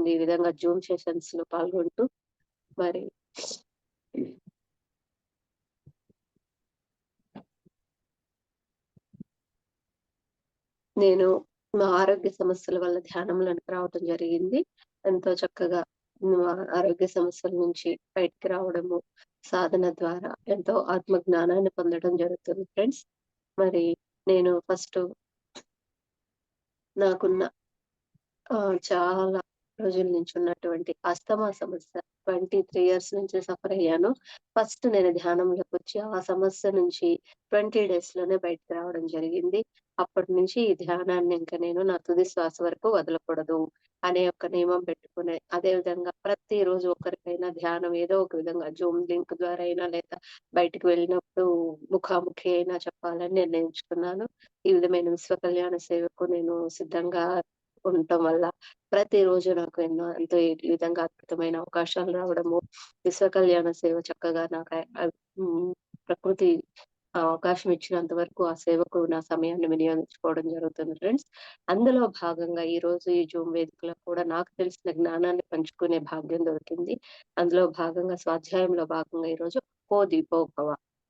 జరుగుతుంది ఈ విధంగా జూమ్ సెషన్స్ లో పాల్గొంటూ. మరి నేను మా ఆరోగ్య సమస్యల వల్ల ధ్యానంలోనికి రావటం జరిగింది. ఎంతో చక్కగా మా ఆరోగ్య సమస్యల నుంచి బయటికి రావడము, సాధన ద్వారా ఎంతో ఆత్మ జ్ఞానాన్ని పొందడం జరుగుతుంది ఫ్రెండ్స్. మరి నేను ఫస్ట్ నాకున్న చాలా రోజుల నుంచి ఉన్నటువంటి అస్తమా సమస్య 23 ఇయర్స్ నుంచి సఫర్ అయ్యాను. ఫస్ట్ నేను ధ్యానంలోకి వచ్చి ఆ సమస్య నుంచి 20 డేస్ లోనే బయటకు రావడం జరిగింది. అప్పటి నుంచి ఈ ధ్యానాన్ని ఇంకా నేను నా తుది శ్వాస వరకు వదలకూడదు అనే ఒక నియమం పెట్టుకునే, అదే విధంగా ప్రతిరోజు ఒకరికైనా ధ్యానం ఏదో ఒక విధంగా జూమ్ లింక్ ద్వారా అయినా లేదా బయటికి వెళ్ళినప్పుడు ముఖాముఖి అయినా చెప్పాలని నిర్ణయించుకున్నాను. ఈ విధమైన విశ్వ కళ్యాణ సేవకు నేను సిద్ధంగా ఉండటం వల్ల ప్రతిరోజు నాకు ఎంతో ఈ విధంగా అద్భుతమైన అవకాశాలు రావడము, విశ్వ కళ్యాణ సేవ చక్కగా నాకు ప్రకృతి అవకాశం ఇచ్చినంత వరకు ఆ సేవకు నా సమయాన్ని వినియోగించుకోవడం జరుగుతుంది ఫ్రెండ్స్. అందులో భాగంగా ఈ రోజు ఈ జూమ్ వేదికలో కూడా నాకు తెలిసిన జ్ఞానాన్ని పంచుకునే భాగ్యం దొరికింది. అందులో భాగంగా స్వాధ్యాయంలో భాగంగా ఈరోజు అపో దీపో భవ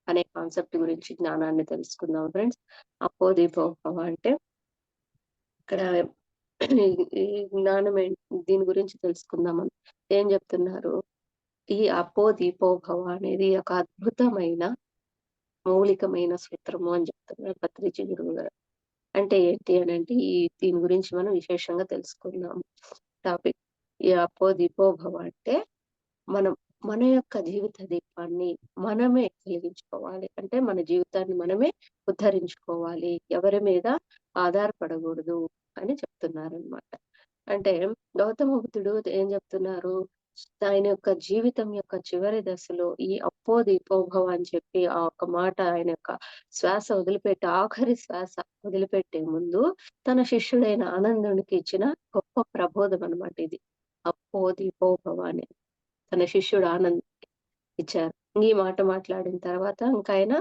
అనే కాన్సెప్ట్ గురించి జ్ఞానాన్ని తెలుసుకుందాం ఫ్రెండ్స్. అపో దీపో భవ అంటే ఇక్కడ ఈ జ్ఞానం దీని గురించి తెలుసుకుందామని ఏం చెప్తున్నారు, ఈ అపో దీపో భవ అనేది ఒక అద్భుతమైన మౌలికమైన సూత్రము అని చెప్తున్నారు పత్రిజీ గురువు గారు. అంటే ఏంటి అని అంటే దీని గురించి మనం విశేషంగా తెలుసుకుందాం. టాపిక్ ఈ అపో దీపో భవ అంటే మనం మన యొక్క జీవిత దీపాన్ని మనమే వెలిగించుకోవాలి. అంటే మన జీవితాన్ని మనమే ఉద్ధరించుకోవాలి, ఎవరి మీద ఆధారపడకూడదు అని చెప్తున్నారనమాట. అంటే గౌతమ బుద్ధుడు ఏం చెప్తున్నారు, ఆయన యొక్క జీవితం యొక్క చివరి దశలో ఈ అపో దీపోభవ అని చెప్పి ఆ ఒక్క మాట ఆయన యొక్క శ్వాస వదిలిపెట్టి ఆఖరి శ్వాస వదిలిపెట్టే ముందు తన శిష్యుడైన ఆనందునికి ఇచ్చిన గొప్ప ప్రబోధం అనమాట ఇది. అపో దీపోభవ అని తన శిష్యుడు ఆనంద్ ఇచ్చారు. ఈ మాట మాట్లాడిన తర్వాత ఇంకా ఆయన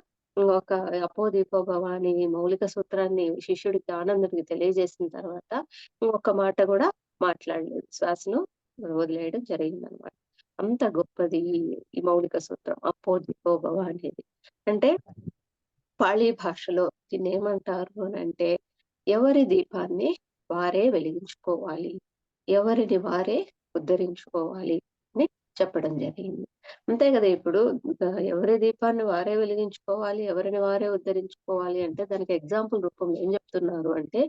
ఒక అపో దీపోభవ అని మౌలిక సూత్రాన్ని శిష్యుడికి ఆనందుడికి తెలియజేసిన తర్వాత ఇంకొక మాట కూడా మాట్లాడలేదు, శ్వాసను వదిలేయడం జరిగిందనమాట. అంత గొప్పది ఈ మౌలిక సూత్రం అపో దీపోభవ అనేది. అంటే పాళీ భాషలో దీన్ని ఏమంటారు అని అంటే ఎవరి దీపాన్ని వారే వెలిగించుకోవాలి, ఎవరిని వారే ఉద్ధరించుకోవాలి అని చెప్పడం జరిగింది. అంతే కదా. ఇప్పుడు ఎవరి దీపాన్ని వారే వెలిగించుకోవాలి, ఎవరిని వారే ఉద్ధరించుకోవాలి అంటే దానికి ఎగ్జాంపుల్ రూపంలో ఏం చెప్తున్నారు అంటే,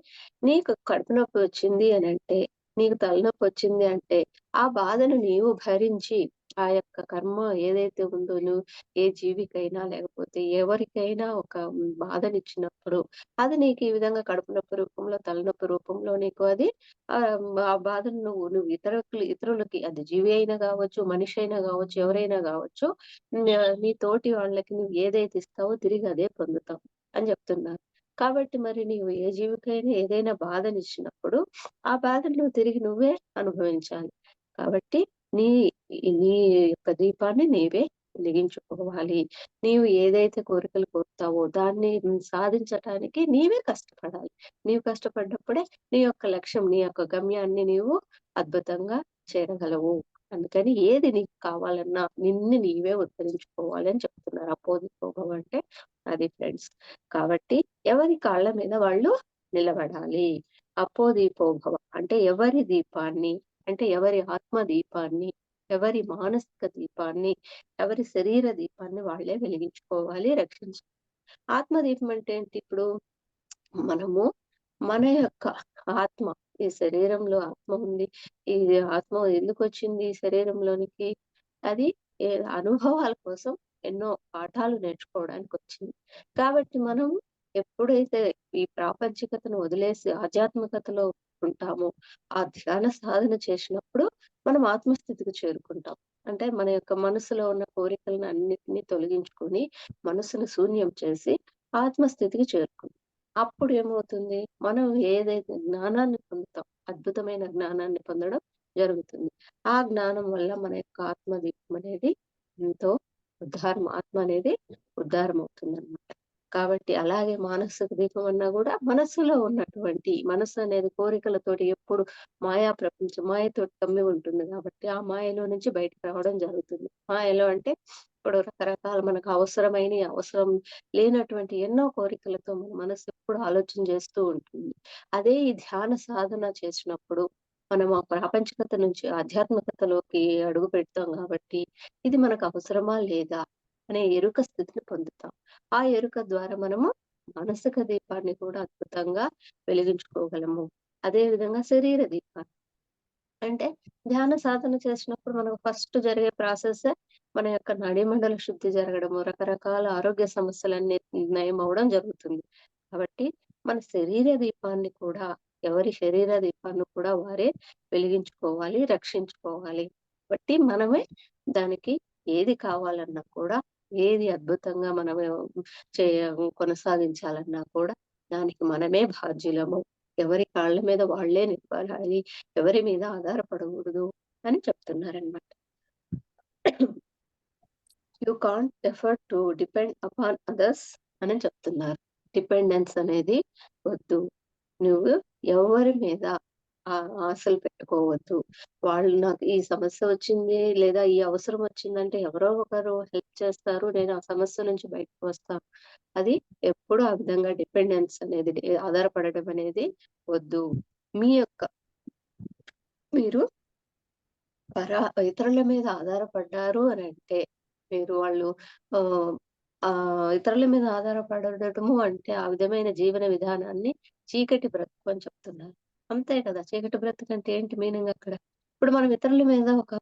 నీకు కడుపు నొప్పి వచ్చింది అని అంటే, నీకు తలనొప్పి వచ్చింది అంటే ఆ బాధను నీవు భరించి ఆ యొక్క కర్మ ఏదైతే ఉందో నువ్వు ఏ జీవికైనా లేకపోతే ఎవరికైనా ఒక బాధనిచ్చినప్పుడు అది నీకు ఈ విధంగా కడుపు నొప్పి రూపంలో తలనొప్పి రూపంలో నీకు అది ఆ బాధను నువ్వు ఇతరులకి అది జీవి అయినా కావచ్చు, మనిషి అయినా కావచ్చు, ఎవరైనా కావచ్చు, నీ తోటి వాళ్ళకి నువ్వు ఏదైతే ఇస్తావో తిరిగి అదే పొందుతావు అని చెప్తున్నారు. కాబట్టి మరి నీవు ఏ జీవికైనా ఏదైనా బాధనిచ్చినప్పుడు ఆ బాధను నువ్వు తిరిగి నువ్వే అనుభవించాలి. కాబట్టి నీ నీ యొక్క దీపాన్ని నీవే వెలిగించుకోవాలి. నీవు ఏదైతే కోరికలు కోరుతావో దాన్ని సాధించటానికి నీవే కష్టపడాలి. నీవు కష్టపడ్డప్పుడే నీ యొక్క లక్ష్యం, నీ యొక్క గమ్యాన్ని నీవు అద్భుతంగా చేరగలవు. అందుకని ఏది నీకు కావాలన్నా నిన్ను నీవే ఉద్ధరించుకోవాలి అని చెప్తున్నారు. అపోజిట్ అంటే అది ఫ్రెండ్స్. కాబట్టి ఎవరి కాళ్ళ మీద వాళ్ళు నిలబడాలి. అపోదీపోభవ అంటే ఎవరి దీపాన్ని, అంటే ఎవరి ఆత్మ దీపాన్ని, ఎవరి మానసిక దీపాన్ని, ఎవరి శరీర దీపాన్ని వాళ్ళే వెలిగించుకోవాలి, రక్షించుకోవాలి. ఆత్మదీపం అంటే ఏంటి? ఇప్పుడు మనము మన యొక్క ఆత్మ, ఈ శరీరంలో ఆత్మ ఉంది. ఈ ఆత్మ ఎందుకు వచ్చింది ఈ శరీరంలోనికి? అది అనుభవాల కోసం ఎన్నో పాఠాలు నేర్చుకోవడానికి వచ్చింది. కాబట్టి మనం ఎప్పుడైతే ఈ ప్రాపంచికతను వదిలేసి ఆధ్యాత్మికతలో ఉంటామో, ఆ ధ్యాన సాధన చేసినప్పుడు మనం ఆత్మస్థితికి చేరుకుంటాం. అంటే మన యొక్క మనసులో ఉన్న కోరికలను అన్నిటినీ తొలగించుకొని మనసును శూన్యం చేసి ఆత్మస్థితికి చేరుకుంటాం. అప్పుడు ఏమవుతుంది, మనం ఏదైతే జ్ఞానాన్ని పొందుతాం, అద్భుతమైన జ్ఞానాన్ని పొందడం జరుగుతుంది. ఆ జ్ఞానం వల్ల మన యొక్క ఆత్మదీపం అనేది ఎంతో ఆత్మ అనేది ఉద్ధారం అవుతుంది అనమాట. కాబట్టి అలాగే మానసిక దీపం అన్నా గూడా మనస్సులో ఉన్నటువంటి మనస్సు అనేది కోరికలతోటి ఎప్పుడు మాయా ప్రపంచం మాయతోటి కమ్మి ఉంటుంది గాబట్టి, ఆ మాయలో నుంచి బయటకి రావడం జరుగుతుంది. మాయలో అంటే ఇప్పుడు రకరకాల మనకు అవసరమైనయి, అవసరం లేనటువంటి ఎన్నో కోరికలతో మన మనసు ఎప్పుడు ఆలోచన చేస్తూ ఉంటుంది. అదే ఈ ధ్యాన సాధన చేసినప్పుడు మనం ఆ ప్రాపంచికత నుంచి ఆధ్యాత్మికతలోకి అడుగు పెడతాం గాబట్టి, ఇది మనకు అవసరమా? లేదా? అనే ఎరుక స్థితిని పొందుతాం. ఆ ఎరుక ద్వారా మనము మానసిక దీపాన్ని కూడా అద్భుతంగా వెలిగించుకోగలము. అదే విధంగా శరీర దీపాన్ని అంటే ధ్యాన సాధన చేసినప్పుడు మనకు ఫస్ట్ జరిగే ప్రాసెసే మన యొక్క నడిమండల శుద్ధి జరగడము, రకరకాల ఆరోగ్య సమస్యలన్నీ నయమవ్వడం జరుగుతుంది. కాబట్టి మన శరీర దీపాన్ని కూడా ఎవరి శరీర దీపాన్ని కూడా వారే వెలిగించుకోవాలి, రక్షించుకోవాలి. కాబట్టి మనమే దానికి ఏది కావాలన్నా కూడా, ఏది అద్భుతంగా మనమే చేయ కొనసాగించాలన్నా కూడా దానికి మనమే బాధ్యులము. ఎవరి కాళ్ళ మీద వాళ్ళే నిలబడాలి. ఎవరి మీద ఆధారపడకూడదు అని చెప్తున్నారనమాట. You can't afford to depend upon others అని చెప్తున్నారు. డిపెండెన్స్ అనేది వద్దు. నువ్వు ఎవ్వరి మీద ఆశలు పెట్టుకోవద్దు. వాళ్ళు నాకు ఈ సమస్య వచ్చింది లేదా ఈ అవసరం వచ్చిందంటే ఎవరో ఒకరు హెల్ప్ చేస్తారు. నేను ఆ సమస్య నుంచి బయటకు వస్తాను. అది ఎప్పుడు ఆ విధంగా డిపెండెన్స్ అనేది ఆధారపడడం అనేది వద్దు. మీ యొక్క మీరు ఇతరుల మీద ఆధారపడ్డారు అనంటే, మీరు వాళ్ళు ఆహ్, ఇతరుల మీద ఆధారపడడము అంటే, ఆ విధమైన జీవన విధానాన్ని చీకటి బ్రతుకు అని చెప్తున్నారు. అంతే కదా! చీకటి బ్రతుకంటే ఏంటి మీనింగ్ అక్కడ? ఇప్పుడు మనం ఇతరుల మీద ఒక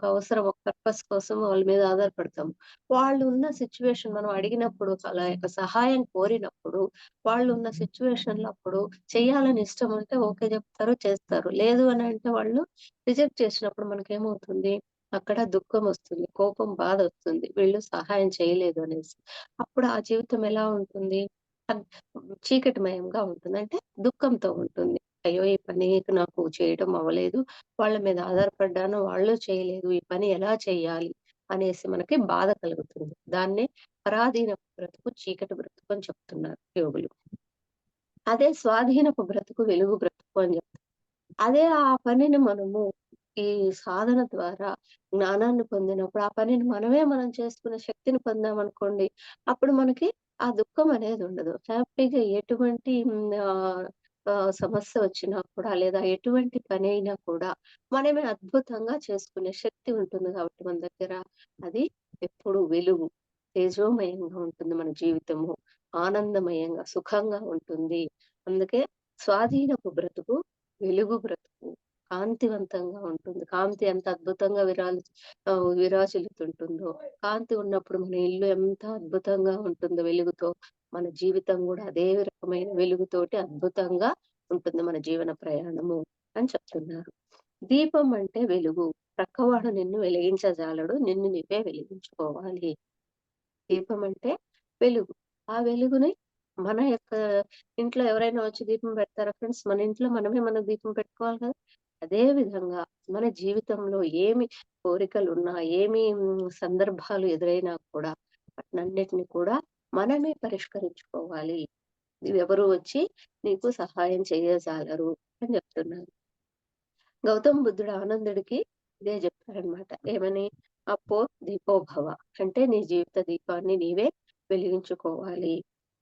అవసరం, ఒక పర్పస్ కోసం వాళ్ళ మీద ఆధారపడతాం. వాళ్ళు ఉన్న సిట్యుయేషన్ మనం అడిగినప్పుడు, అలా యొక్క సహాయం కోరినప్పుడు, వాళ్ళు ఉన్న సిట్యుయేషన్‌లో అప్పుడు చేయాలని ఇష్టం ఉంటే ఓకే చెప్తారు, చేస్తారు. లేదు అనంటే వాళ్ళు రిజెక్ట్ చేసినప్పుడు మనకేమవుతుంది? అక్కడ దుఃఖమొస్తుంది. కోపం, బాధొస్తుంది. వీళ్ళు సహాయం చేయలేదు అనేసి. అప్పుడు ఆ జీవితం ఎలా ఉంటుంది? అద్ చీకటిమయంగా ఉంటుంది. అంటే దుఃఖంతో ఉంటుంది. అయ్యో! ఈ పని నాకు చేయడం అవ్వలేదు. వాళ్ళ మీద ఆధారపడ్డాను. వాళ్ళు చేయలేదు. ఈ పని ఎలా చేయాలి? అనేసి మనకి బాధ కలుగుతుంది. దాన్నే పరాధీనపు బ్రతుకు, చీకటి బ్రతుకు అని చెప్తున్నారు యోగులు. అదే స్వాధీనపు బ్రతుకు, వెలుగు బ్రతుకు అని చెప్తారు. అదే ఆ పనిని మనము ఈ సాధన ద్వారా జ్ఞానాన్ని పొందినప్పుడు, ఆ పనిని మనం చేసుకునే శక్తిని పొందామనుకోండి, అప్పుడు మనకి ఆ దుఃఖం అనేది ఉండదు. హ్యాపీగా ఎటువంటి సమస్య వచ్చినా కూడా, లేదా ఎటువంటి పనైనా కూడా మనమే అద్భుతంగా చేసుకునే శక్తి ఉంటుంది కాబట్టి మన దగ్గర, అది ఎప్పుడు వెలుగు, తేజోమయంగా ఉంటుంది మన జీవితము. ఆనందమయంగా, సుఖంగా ఉంటుంది. అందుకే స్వాధీనపు బ్రతుకు, వెలుగు బ్రతుకు కాంతివంతంగా ఉంటుంది. కాంతి ఎంత అద్భుతంగా విరాజిల్లుతుంటుందో, కాంతి ఉన్నప్పుడు మన ఇల్లు ఎంత అద్భుతంగా ఉంటుందో వెలుగుతో, మన జీవితం గూడా అదే రకమైన వెలుగుతోటి అద్భుతంగా ఉంటుంది మన జీవన ప్రయాణము అని చెప్తున్నారు. దీపం అంటే వెలుగు. ప్రక్కవాడు నిన్ను వెలిగించజాలడు. నిన్ను నువ్వే వెలిగించుకోవాలి. దీపం అంటే వెలుగు. ఆ వెలుగుని మన యొక్క ఇంట్లో ఎవరైనా వచ్చి దీపం పెడతారా ఫ్రెండ్స్? మన ఇంట్లో మన దీపం పెట్టుకోవాలి కదా! అదే విధంగా మన జీవితంలో ఏమి కోరికలున్నా, ఏమి సందర్భాలు ఎదురైనా కూడా వాటినన్నిటిని కూడా మనమే పరిష్కరించుకోవాలి. ఎవరు వచ్చి నీకు సహాయం చేయజాలరు అని చెప్తున్నారు. గౌతమ బుద్ధుడు ఆనందుడికి ఇదే చెప్పారనమాట. ఏమని? "అప్పో దీపోభవ" అంటే నీ జీవిత దీపాన్ని నీవే వెలిగించుకోవాలి.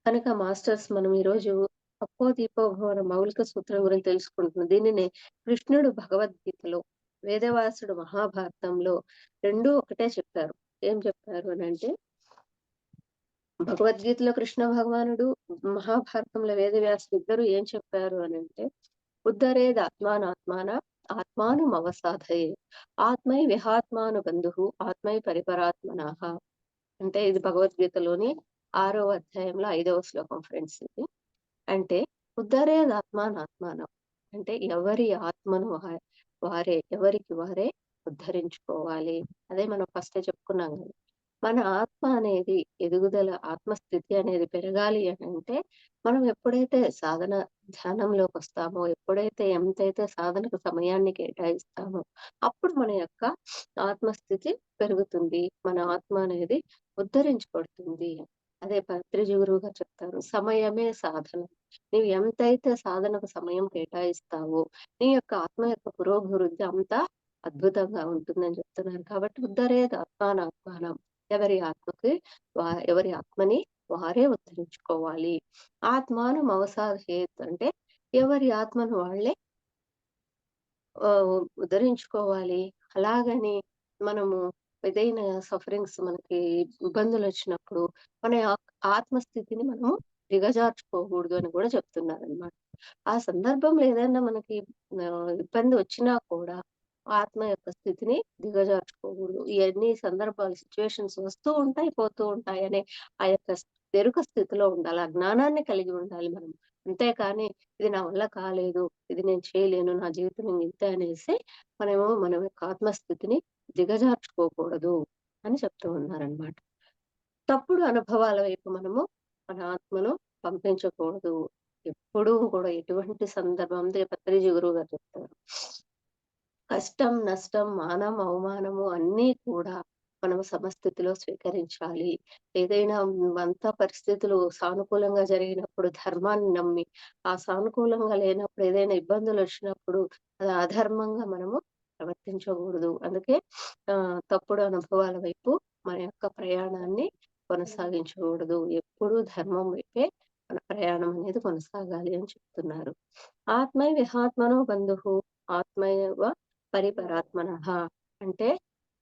కనుక మాస్టర్స్ మనం ఈరోజు అప్పో దీపోభవ అనే మౌలిక సూత్రం గురించి తెలుసుకుంటున్నాం. దీనినే కృష్ణుడు భగవద్గీతలో, వేదవ్యాసుడు మహాభారతంలో 2 ఒకటే చెప్పారు. ఏం చెప్పారు అనంటే, భగవద్గీతలో కృష్ణ భగవానుడు, మహాభారతంలో వేదవ్యాసుడు ఇద్దరు ఏం చెప్పారు అనంటే, ఉద్ధరేదాత్మానాత్మాన ఆత్మానమవసాదయే ఆత్మై విహాత్మాను బంధుః ఆత్మై పరిపరాత్మనః. అంటే ఇది భగవద్గీతలోని 6వ అధ్యాయంలో 5వ శ్లోకం ఫ్రెండ్స్ ఇది. అంటే ఉద్ధరేదాత్మానాత్మానం. అంటే ఎవరి ఆత్మను వారే ఎవరికి వారే ఉద్ధరించుకోవాలి. అదే మనం ఫస్టే చెప్పుకున్నాం గదా! మన ఆత్మ అనేది ఎదుగుదల, ఆత్మస్థితి అనేది పెరగాలి అనంటే, మనం ఎప్పుడైతే సాధన ధ్యానంలోకొస్తామో, ఎప్పుడైతే ఎంతైతే సాధనకు సమయాన్ని కేటాయిస్తామో, అప్పుడు మన యొక్క ఆత్మస్థితి పెరుగుతుంది. మన ఆత్మ అనేది ఉద్ధరించబడుతుంది. అదే పత్రిజి గురువుగారు చెప్తారు. సమయమే సాధన. నీవు ఎంతైతే సాధనకు సమయం కేటాయిస్తావో, నీ యొక్క ఆత్మ యొక్క పురోభివృద్ధి అంత అద్భుతంగా ఉంటుందని చెప్తున్నారు. కాబట్టి ఉద్ధరేత్ ఆత్మానాత్మానం. ఎవరి ఆత్మకి ఎవరి ఆత్మని వారే ఉద్ధరించుకోవాలి. ఆత్మానం అవసాదయేత్ అంటే ఎవరి ఆత్మను వాళ్ళే ఉద్ధరించుకోవాలి. అలాగని మనము ఏదైనా సఫరింగ్స్ మనకి ఇబ్బందులొచ్చినప్పుడు మన ఆత్మస్థితిని మనము దిగజార్చుకోకూడదు అని కూడా చెప్తున్నారనమాట. ఆ సందర్భంలో ఏదైనా మనకి ఇబ్బంది వచ్చినా కూడా ఆత్మ యొక్క స్థితిని దిగజార్చుకోకూడదు. ఇయన్నీ సందర్భాలు, సిట్యుయేషన్స్ వస్తూ ఉంటాయి, పోతూ ఉంటాయి అనే ఆ యొక్క ఎరుక స్థితిలో ఉండాలి. ఆ జ్ఞానాన్ని కలిగి ఉండాలి మనం. అంతేకాని ఇది నా వల్ల కాలేదు, ఇది నేను చేయలేను, నా జీవితం ఇంతే అనేసి మనము మన యొక్క ఆత్మస్థితిని దిగజార్చుకోకూడదు అని చెప్తూ ఉన్నారనమాట. తప్పుడు అనుభవాల వైపు మనము మన ఆత్మను పంపించకూడదు. ఎప్పుడూ కూడా ఎటువంటి సందర్భం పత్రిజీ గురువుగారు చెప్తారు. కష్టం, నష్టం, మానం, అవమానము అన్నీ కూడా మనము సమస్థితిలో స్వీకరించాలి. ఏదైనా అంతా పరిస్థితులు సానుకూలంగా జరిగినప్పుడు ధర్మాన్ని నమ్మి, ఆ సానుకూలంగా లేనప్పుడు ఏదైనా ఇబ్బందులొచ్చినప్పుడు అది అధర్మంగా మనము ప్రవర్తించకూడదు. అందుకే తప్పుడు అనుభవాల వైపు మన యొక్క ప్రయాణాన్ని కొనసాగించకూడదు. ఎప్పుడూ ధర్మం వైపే మన ప్రయాణం అనేది కొనసాగాలి అని చెప్తున్నారు. ఆత్మైవిహాత్మనో బంధుః ఆత్మైవ పరిపరాత్మనః అంటే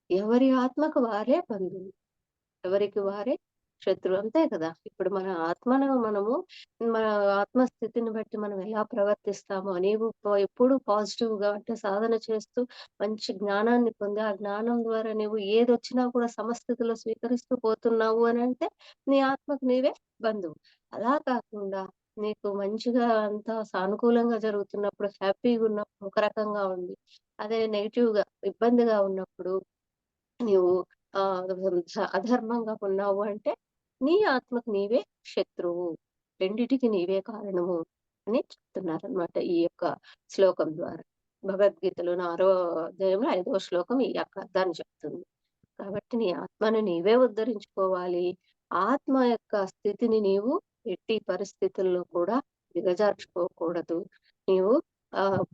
ఎవరి ఆత్మకు వారే బంధువు. ఎవరికి వారే శత్రువు. అంతే కదా! ఇప్పుడు మన ఆత్మను మనము మన ఆత్మస్థితిని బట్టి మనం ఎలా ప్రవర్తిస్తామో నీవు ఎప్పుడు పాజిటివ్‌గా అంటే సాధన చేస్తూ మంచి జ్ఞానాన్ని పొంది, ఆ జ్ఞానం ద్వారా నీవు ఏదొచ్చినా కూడా సమస్థితిలో స్వీకరిస్తూ పోతున్నావు అనంటే నీ ఆత్మకు నీవే బంధువు. అలా కాకుండా నీకు మంచిగా అంతా సానుకూలంగా జరుగుతున్నప్పుడు, హ్యాపీగున్నప్పుడు ఒక రకంగా ఉంది. అదే నెగెటివ్‌గా ఇబ్బందిగా ఉన్నప్పుడు నీవు అధర్మంగా ఉన్నావు అంటే, నీ ఆత్మకు నీవే శత్రువు. రెండిటికి నీవే కారణము అని చెప్తున్నారనమాట ఈ యొక్క శ్లోకం ద్వారా. భగవద్గీతలోని 6వ అధ్యాయంలో 5వ శ్లోకం ఈ యొక్క అర్థాన్ని చెప్తుంది. కాబట్టి నీ ఆత్మను నీవే ఉద్ధరించుకోవాలి. ఆత్మ యొక్క స్థితిని నీవు ఎట్టి పరిస్థితుల్లో కూడా దిగజార్చుకోకూడదు. నీవు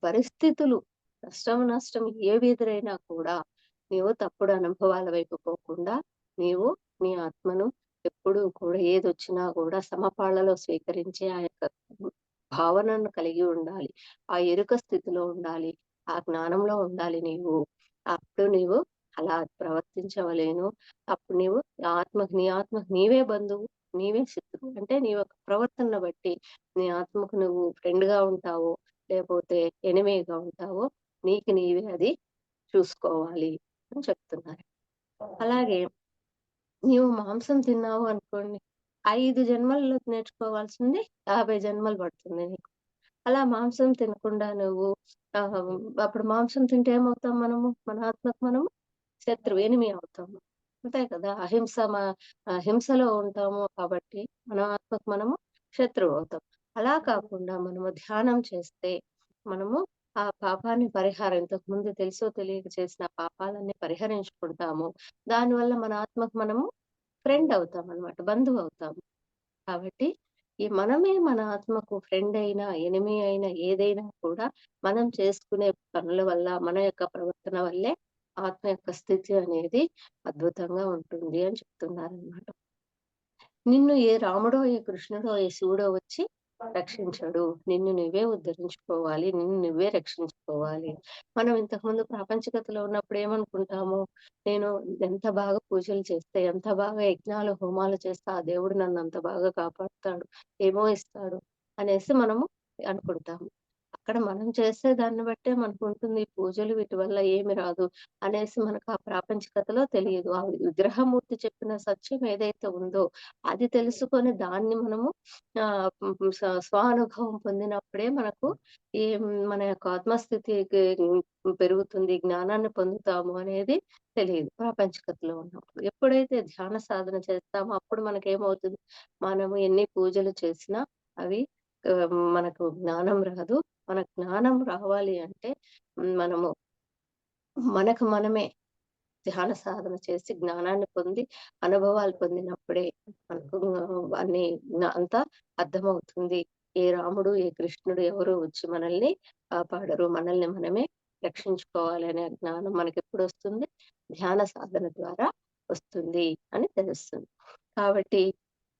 పరిస్థితులు కష్టం, నష్టం ఏవి ఎదురైనా కూడా నీవు తప్పుడు అనుభవాల వైపు పోకుండా నీవు నీ ఆత్మను ఎప్పుడూ కూడా ఏదొచ్చినా కూడా సమపాళ్లలో స్వీకరించే ఆ యొక్క భావనను కలిగి ఉండాలి. ఆ ఎరుక స్థితిలో ఉండాలి. ఆ జ్ఞానంలో ఉండాలి నీవు. అప్పుడు నీవు అలా ప్రవర్తించవలెను. అప్పుడు నీవు నీ ఆత్మకు నీవే బంధువు, నీవే శత్రువు. అంటే నీ యొక్క ప్రవర్తనను బట్టి నీ ఆత్మకు నువ్వు ఫ్రెండ్‌గా ఉంటావో, లేపోతే ఎనిమీగా ఉంటావో నీకు నీవే అది చూసుకోవాలి అని చెప్తున్నారు. అలాగే నీవు మాంసం తిన్నావు అనుకోండి, 5 జన్మల్లో నేర్చుకోవాల్సింది 50 జన్మలు పడుతుంది నీకు. అలా మాంసం తినకుండా నువ్వు ఆహ్, అప్పుడు మాంసం తింటే ఏమవుతాం మనము? మన ఆత్మకు మనము శత్రువు, ఎనిమీ అవుతాము. అంతే కదా! హింసలో ఉంటాము కాబట్టి మన ఆత్మకు మనము శత్రువు అవుతాం. అలా కాకుండా మనము ధ్యానం చేస్తే మనము ఆ పాపాన్ని ఇంతకుముందు తెలుసో తెలియక చేసిన పాపాలన్నీ పరిహరించుకుంటాము. దానివల్ల మన ఆత్మకు మనము ఫ్రెండ్ అవుతామనమాట. బంధువవుతాము. కాబట్టి మనమే మన ఆత్మకు ఫ్రెండ్ అయినా, ఎనిమీ అయినా ఏదైనా కూడా మనం చేసుకునే పనుల వల్ల, మన యొక్క ప్రవర్తన వల్లే ఆత్మ యొక్క స్థితి అనేది అద్భుతంగా ఉంటుంది అని చెప్తున్నారనమాట. నిన్ను ఏ రాముడో, ఏ కృష్ణుడో, ఏ శివుడో వచ్చి రక్షించడు. నిన్ను నువ్వే ఉద్ధరించుకోవాలి. నిన్ను నువ్వే రక్షించుకోవాలి. మనం ఇంతకుముందు ప్రాపంచికతలో ఉన్నప్పుడు ఏమనుకుంటాము? నేను ఎంత బాగా పూజలు చేస్తే, ఎంత బాగా యజ్ఞాలు, హోమాలు చేస్తే ఆ దేవుడు నన్నంత బాగా కాపాడుతాడు, ఏమో ఇస్తాడు అనేసి మనము అనుకుంటాము. అక్కడ మనం చేసే దాన్ని బట్టే మనకుంటుంది. ఈ పూజలు వీటి వల్ల ఏమి రాదు అనేసి మనకు ఆ ప్రాపంచికతలో తెలియదు. ఆ విగ్రహమూర్తి చెప్పిన సత్యం ఏదైతే ఉందో అది తెలుసుకొని దాన్ని మనము స్వానుభవం పొందినప్పుడే మనకు ఈ మన యొక్క ఆత్మస్థితి పెరుగుతుంది. జ్ఞానాన్ని పొందుతాము అనేది తెలీదు ప్రాపంచికతలో ఉన్నప్పుడు. ఎప్పుడైతే ధ్యాన సాధన చేస్తామో అప్పుడు మనకేమవుతుంది? మనము ఎన్ని పూజలు చేసినా అవి మనకు జ్ఞానం రాదు. మనకు జ్ఞానం రావాలి అంటే మనము మనకు మనమే ధ్యాన సాధన చేసి జ్ఞానాన్ని పొంది, అనుభవాలు పొందినప్పుడే మనకు అన్ని అంతా అర్థమవుతుంది. ఏ రాముడు, ఏ కృష్ణుడు ఎవరు వచ్చి మనల్ని కాపాడరు. మనల్ని మనమే రక్షించుకోవాలనే జ్ఞానం మనకెప్పుడొస్తుంది? ధ్యాన సాధన ద్వారా వస్తుంది అని తెలుస్తుంది. కాబట్టి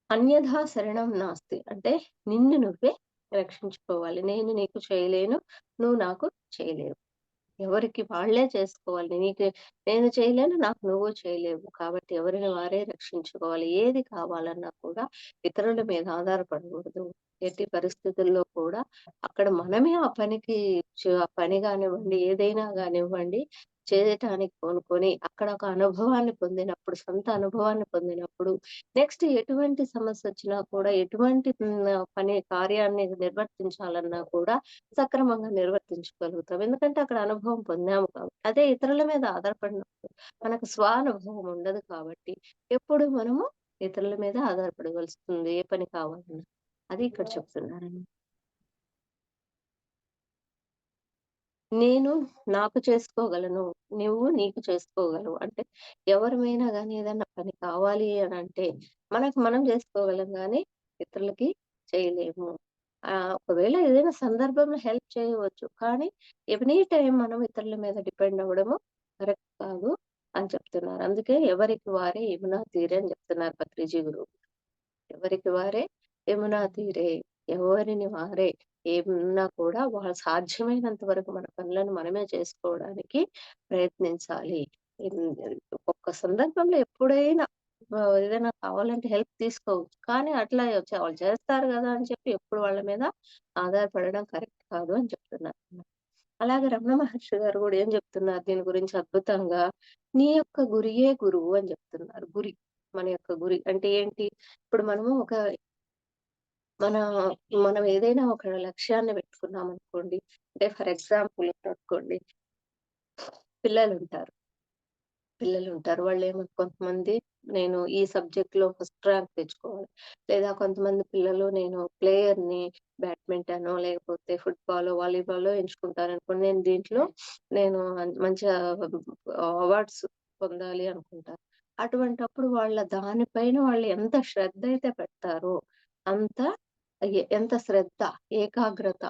అన్యథా శరణం నాస్తి. అంటే నిన్ను నువ్వే రక్షించుకోవాలి. నేను నీకు చేయలేను. నువ్వు నాకు చేయలేవు. ఎవరికి వాళ్ళే చేసుకోవాలి. నేను చేయలేను, నాకు నువ్వు చేయలేవు. కాబట్టి ఎవరిని వారే రక్షించుకోవాలి. ఏది కావాలన్నా కూడా ఇతరుల మీద ఆధారపడకూడదు. ఎట్టి పరిస్థితుల్లో కూడా అక్కడ మనమే ఆ పనికి ఆ పని గానివ్వండి, ఏదైనా గానివ్వండి చేయటానికి పూనుకొని అక్కడ ఒక అనుభవాన్ని పొందినప్పుడు, సొంత అనుభవాన్ని పొందినప్పుడు నెక్స్ట్ ఎటువంటి సమస్యొచ్చినా కూడా, ఎటువంటి కార్యాన్ని నిర్వర్తించాలన్నా కూడా సక్రమంగా నిర్వర్తించగలుగుతాం. ఎందుకంటే అక్కడ అనుభవం పొందాము కాబట్టి. అదే ఇతరుల మీద ఆధారపడినప్పుడు మనకు స్వానుభవం ఉండదు కాబట్టి, ఎప్పుడు మనము ఇతరుల మీద ఆధారపడవలసింది ఏ పని కావాలన్నా. అది ఇక్కడ చెప్తున్నారండి. నేను నాకు చేసుకోగలను. నువ్వు నీకు చేసుకోగలవు. అంటే ఎవరమైనా గాని ఏదన్నా పని కావాలి అనంటే మనకు మనం చేసుకోగలం గానీ ఇతరులకి చేయలేము. ఒకవేళ ఏదైనా సందర్భంలో హెల్ప్ చేయవచ్చు. కానీ ఎనీ టైమ్ మనం ఇతరుల మీద డిపెండ్ అవ్వడము కరెక్ట్ కాదు అని చెప్తున్నారు. అందుకే ఎవరికి వారే యమునా తీరే అని చెప్తున్నారు పత్రిజీ గురువు. ఎవరికి వారే యమునా తీరే. ఎవరిని వారే ఏమున్నా కూడా సాధ్యమైనంత వరకు మన పనులను మనమే చేసుకోవడానికి ప్రయత్నించాలి. హ్మ్. ఒక్క సందర్భంలో ఎప్పుడైనా ఏదైనా కావాలంటే హెల్ప్ తీసుకోవచ్చు. కానీ అట్లా వాళ్ళు చేస్తారు గదా! అని చెప్పి ఎప్పుడు వాళ్ళ మీద ఆధారపడడం కరెక్ట్ కాదు అని చెప్తున్నారు. అలాగే రమణ మహర్షి గారు గూడా ఏం చెప్తున్నారు దీని గురించి అద్భుతంగా, నీ యొక్క గురియే గురువు అని చెప్తున్నారు. గురి. మన యొక్క గురి అంటే ఏంటి? ఇప్పుడు మనము మన మనం ఏదైనా ఒక లక్ష్యాన్ని పెట్టుకున్నామనుకోండి. అంటే ఫర్ ఎగ్జాంపుల్ అనుకోండి పిల్లలుంటారు. పిల్లలుంటారు. కొంతమంది నేను ఈ సబ్జెక్ట్‌లో ఫస్ట్ ర్యాంక్ తెచ్చుకోవాలి. లేదా కొంతమంది పిల్లలు నేను ప్లేయర్‌ని బ్యాడ్మింటనో, లేకపోతే ఫుట్‌బాలో, వాలీబాలో ఎంచుకుంటారనుకోండి. నేను మంచిగా అవార్డ్స్ పొందాలి అనుకుంటారు. అటువంటప్పుడు దానిపైన వాళ్ళు ఎంత శ్రద్ధ అయితే పెడతారో, అంత ఎంత శ్రద్ధ, ఏకాగ్రత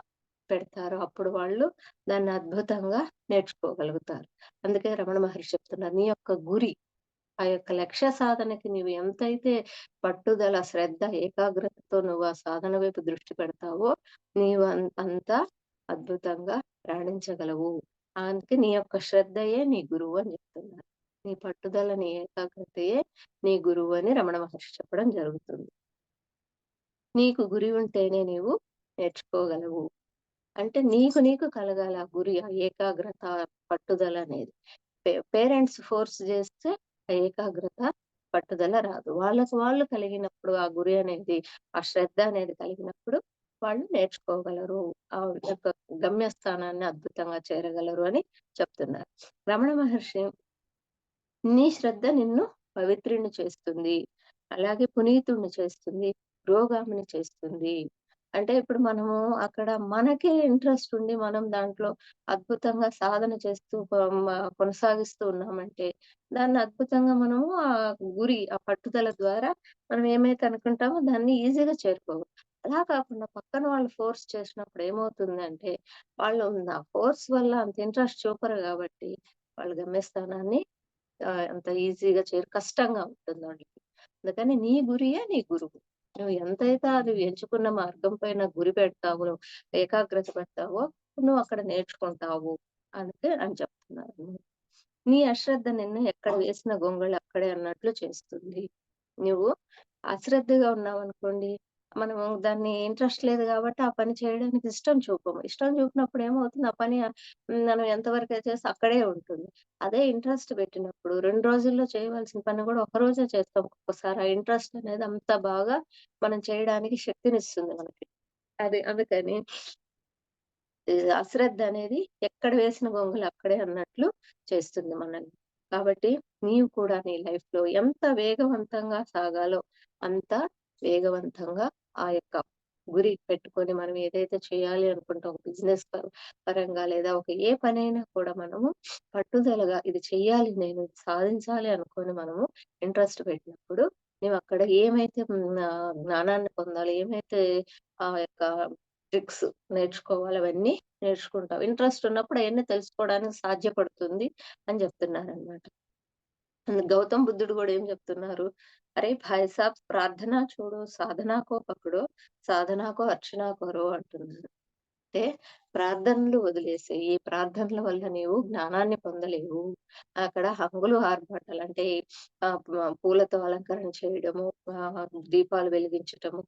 పెడతారో అప్పుడు వాళ్ళు దాన్ని అద్భుతంగా నేర్చుకోగలుగుతారు. అందుకే రమణ మహర్షి చెప్తున్నారు. నీ యొక్క గురి, ఆ యొక్క లక్ష్య సాధనకి నీవు ఎంతైతే పట్టుదల, శ్రద్ధ, ఏకాగ్రతతో నువ్వు ఆ సాధన వైపు దృష్టి పెడతావో, నీవు అంత అద్భుతంగా రాణించగలవు. అందుకే నీ యొక్క శ్రద్ధయే నీ గురువు అని చెప్తున్నారు. నీ పట్టుదల, నీ ఏకాగ్రతయే నీ గురువు అని రమణ మహర్షి చెప్పడం జరుగుతుంది. నీకు గురి ఉంటేనే నీవు నేర్చుకోగలవు. అంటే నీకు కలగాలి ఆ గురి, ఆ ఏకాగ్రత, పట్టుదలనేది. పేరెంట్స్ ఫోర్స్ చేస్తే ఆ ఏకాగ్రత, పట్టుదల రాదు. వాళ్ళకి వాళ్ళు కలిగినప్పుడు ఆ గురి అనేది, ఆ శ్రద్ధ అనేది కలిగినప్పుడు వాళ్ళు నేర్చుకోగలరు. ఆ యొక్క గమ్యస్థానాన్ని అద్భుతంగా చేరగలరు అని చెప్తున్నారు. రమణ మహర్షి నీ శ్రద్ధ నిన్ను పవిత్రుడిని చేస్తుంది. అలాగే పునీతుడిని చేస్తుంది. పురోగామిని చేస్తుంది. అంటే ఇప్పుడు మనము అక్కడ మనకే ఇంట్రెస్ట్ ఉండి మనం దాంట్లో అద్భుతంగా సాధన చేస్తూ కొనసాగిస్తూ ఉన్నామంటే దాన్ని అద్భుతంగా మనము ఆ గురి, ఆ పట్టుదల ద్వారా మనం ఏమైతే అనుకుంటామో దాన్ని ఈజీగా చేరుకోగలం. అలా కాకుండా పక్కన వాళ్ళు ఫోర్స్ చేసినప్పుడు ఏమవుతుందంటే వాళ్ళు ఆ ఫోర్స్ వల్ల అంత ఇంట్రెస్ట్ చూపరు కాబట్టి వాళ్ళు గమ్యస్థానాన్ని అంత ఈజీగా కష్టంగా ఉంటుంది వాళ్ళకి. అందుకని నీ గురియే నీ గురువు. నువ్వు ఎంతైతే అది ఎంచుకున్న మార్గం పైన గురి పెడతావో, ఏకాగ్రత పెడతావో నువ్వు అక్కడ నేర్చుకుంటావు. అందుకే అని చెప్తున్నారు. నీ అశ్రద్ధ నిన్ను ఎక్కడ వేసిన గొంగళి అక్కడే అన్నట్లు చేస్తుంది. నువ్వు అశ్రద్ధగా ఉన్నావనుకోండి, మనము దాన్ని ఇంట్రెస్ట్ లేదు గాబట్టి, ఆ పని చేయడానికి ఇష్టం చూపము. ఇష్టం చూపినప్పుడు ఏమవుతుంది, ఆ పని మనం ఎంతవరకైతే చేస్తే అక్కడే ఉంటుంది. అదే ఇంట్రెస్ట్ పెట్టినప్పుడు 2 రోజుల్లో చేయవలసిన పని గూడా ఒక రోజే చేస్తాం ఒక్కొక్కసారి. ఆ ఇంట్రెస్ట్ అనేది అంత బాగా మనం చేయడానికి శక్తినిస్తుంది మనకి. అందుకని అశ్రద్ధ అనేది ఎక్కడ వేసిన గొంగలు అక్కడే అన్నట్లు చేస్తుంది మనల్ని. కాబట్టి నీవు కూడా నీ లైఫ్‌లో ఎంత వేగవంతంగా సాగాలో అంత వేగవంతంగా ఆ యొక్క గురి పెట్టుకొని మనం ఏదైతే చేయాలి అనుకుంటాం బిజినెస్ పరంగా లేదా ఒక ఏ పనైనా కూడా మనము పట్టుదలగా ఇది చెయ్యాలి నేను, ఇది సాధించాలి అనుకోని మనము ఇంట్రెస్ట్ పెట్టినప్పుడు నీవక్కడ ఏమైతే జ్ఞానాన్ని పొందాలో, ఏమైతే ఆ యొక్క ట్రిక్స్ నేర్చుకోవాలో అవన్నీ నేర్చుకుంటావు. ఇంట్రెస్ట్ ఉన్నప్పుడు అయన్నీ తెలుసుకోవడానికి సాధ్యపడుతుంది అని చెప్తున్నారనమాట. గౌతమ్ బుద్ధుడు గూడా ఏం చెప్తున్నారు, "అరే భాయ్ సాబ్ ప్రార్థన చూడు, సాధనా కో పకడో, సాధనా కో అర్చనా కరో" అంటున్నారు. అంటే ప్రార్థనలు వదిలేసేయి. ఈ ప్రార్థనల వల్ల నీవు జ్ఞానాన్ని పొందలేవు. అక్కడ హంగులు, ఆర్భాటాలు అంటే పూలతో అలంకరణ చేయడము, దీపాలు వెలిగించటము,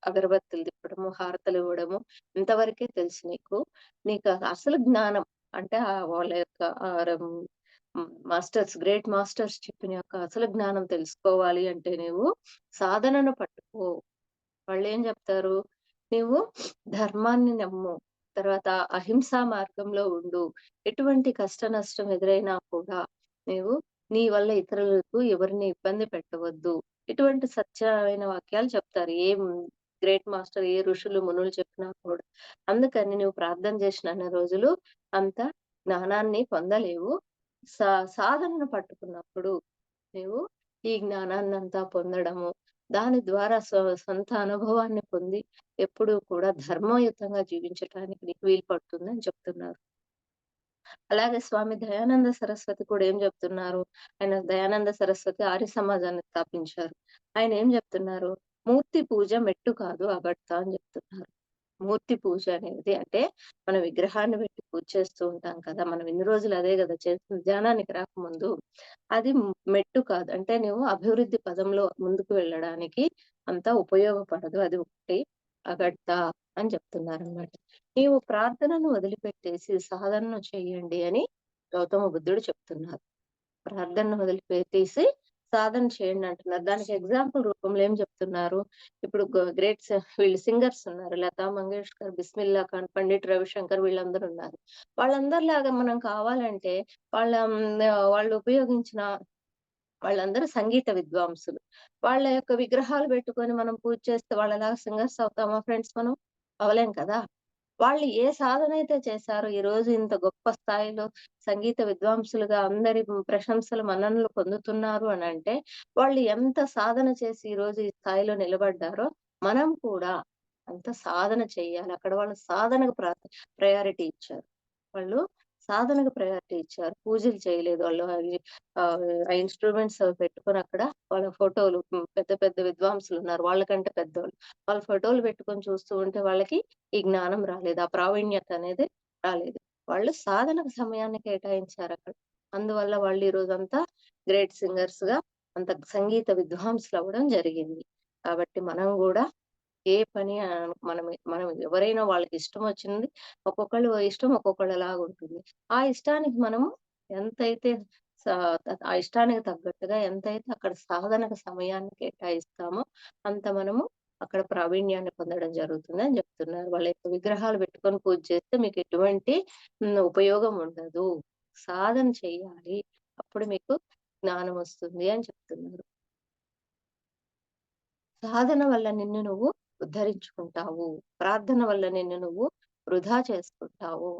అగరబత్తులు తిప్పడము, హారతలివ్వడము ఇంతవరకే తెలుసు నీకు. నీకు అసలు జ్ఞానం అంటే వాళ్ళ యొక్క మాస్టర్స్, గ్రేట్ మాస్టర్స్ చెప్పిన యొక్క అసలు జ్ఞానం తెలుసుకోవాలి అంటే నీవు సాధనను పట్టుకో. వాళ్ళేం జెప్తారు, "నీవు ధర్మాన్ని నమ్ము. తర్వాత అహింసా మార్గంలో ఉండు. ఎటువంటి కష్ట నష్టం ఎదురైనా కూడా నీవు నీ వల్ల ఇతరులకు ఎవరిని ఇబ్బంది పెట్టవద్దు." ఇటువంటి సత్యమైన వాక్యాలు చెప్తారు. గ్రేట్ మాస్టర్, ఏ ఋషులు, మునులు చెప్పినా కూడా. అందుకని నువ్వు ప్రార్థన చేసినన్ని రోజులు అంత జ్ఞానాన్ని పొందలేవు. సాధనను పట్టుకున్నప్పుడు నీవు ఈ జ్ఞానాన్నంతా పొందడము, దాని ద్వారా సొంత అనుభవాన్ని పొంది ఎప్పుడూ కూడా ధర్మయుతంగా జీవించటానికి నీకు వీలు పడుతుందని చెప్తున్నారు. అలాగే స్వామి దయానంద సరస్వతి కూడా ఏం చెప్తున్నారు, ఆయన దయానంద సరస్వతి ఆర్య సమాజాన్ని స్థాపించారు. ఆయన ఏం చెప్తున్నారు, "మూర్తి పూజ మెట్టు కాదు అగట్టా" అని చెప్తున్నారు. మూర్తి పూజ అనేది అంటే మన విగ్రహాన్ని పెట్టి పూజ చేస్తూ ఉంటాం కదా! మనం ఇన్ని రోజులు అదే గదా చేస్తుంది ధ్యానానికి రాకముందు. అది మెట్టు కాదు. అంటే నువ్వు అభివృద్ధి పదంలో ముందుకు వెళ్ళడానికి అంత ఉపయోగపడదు. అది ఒకటి అగట్టా అని చెప్తున్నారనమాట. నీవు ప్రార్థనను వదిలిపెట్టేసి సాధనను చేయండి అని గౌతమ బుద్ధుడు చెప్తున్నారు. ప్రార్థనను వదిలిపెట్టేసి సాధన చేయండి అంటున్నారు. దానికి ఎగ్జాంపుల్ రూపంలో ఏం చెప్తున్నారు? ఇప్పుడు వీళ్ళు సింగర్స్ ఉన్నారు. లతా మంగేష్కర్, బిస్మిల్లా ఖాన్, పండిట్ రవిశంకర్ వీళ్ళందరూ ఉన్నారు. వాళ్ళందరిలాగా మనం కావాలంటే వాళ్ళు ఉపయోగించిన వాళ్ళందరూ సంగీత విద్వాంసులు. వాళ్ళ యొక్క విగ్రహాలు పెట్టుకొని మనం పూజ చేస్తే వాళ్ళలాగా సింగర్స్ అవుతామా ఫ్రెండ్స్ మనం? అవ్వలేం కదా! వాళ్ళు ఏ సాధనైతే చేశారో ఈరోజు ఇంత గొప్ప స్థాయిలో సంగీత విద్వాంసులుగా అందరి ప్రశంసలు, మన్ననలు పొందుతున్నారు అనంటే, వాళ్ళు ఎంత సాధన చేసి ఈరోజు ఈ స్థాయిలో నిలబడ్డారో, మనం కూడా అంత సాధన చెయ్యాలి. అక్కడ వాళ్ళు సాధనకు ప్రయారిటీ ఇచ్చారు. వాళ్ళు సాధనకు ప్రయారిటీ ఇచ్చారు. పూజలు చేయలేదు. వాళ్ళు అవి ఆ ఇన్‌స్ట్రుమెంట్స్ అవి పెట్టుకొని అక్కడ వాళ్ళ ఫోటోలు పెద్ద పెద్ద విద్వాంసులున్నారు. వాళ్ళకంటే పెద్దోళ్ళు. వాళ్ళ ఫోటోలు పెట్టుకొని చూస్తూ ఉంటే వాళ్ళకి ఈ జ్ఞానం రాలేదు. ఆ ప్రావీణ్యత అనేది రాలేదు. వాళ్ళు సాధనకు సమయాన్ని కేటాయించారక్కడ. అందువల్ల వాళ్ళు ఈ రోజంతా గ్రేట్ సింగర్స్‌గా అంత సంగీత విద్వాంసులవ్వడం జరిగింది. కాబట్టి మనం గూడా ఏ పని మనం మనం ఎవరైనా వాళ్ళకి ఇష్టమొచ్చింది ఒక్కొక్కళ్ళు ఇష్టం ఒక్కొక్కళ్ళలాగుంటుంది. ఆ ఇష్టానికి మనము ఎంతైతే సా ఆ ఇష్టానికి తగ్గట్టుగా ఎంతైతే అక్కడ సాధనకు సమయాన్ని కేటాయిస్తామో అంత మనము అక్కడ ప్రావీణ్యాన్ని పొందడం జరుగుతుందని జెప్తున్నారు. వాళ్ళ యొక్క విగ్రహాలు పెట్టుకొని పూజ చేస్తే మీకు ఎటువంటి ఉపయోగం ఉండదు. సాధన చెయ్యాలి. అప్పుడు మీకు జ్ఞానమొస్తుంది అని చెప్తున్నారు. సాధన వల్ల నిన్ను నువ్వు ఉద్ధరించుకుంటావు. ప్రార్థన వల్ల నిన్ను నువ్వు వృధా చేసుకుంటావు.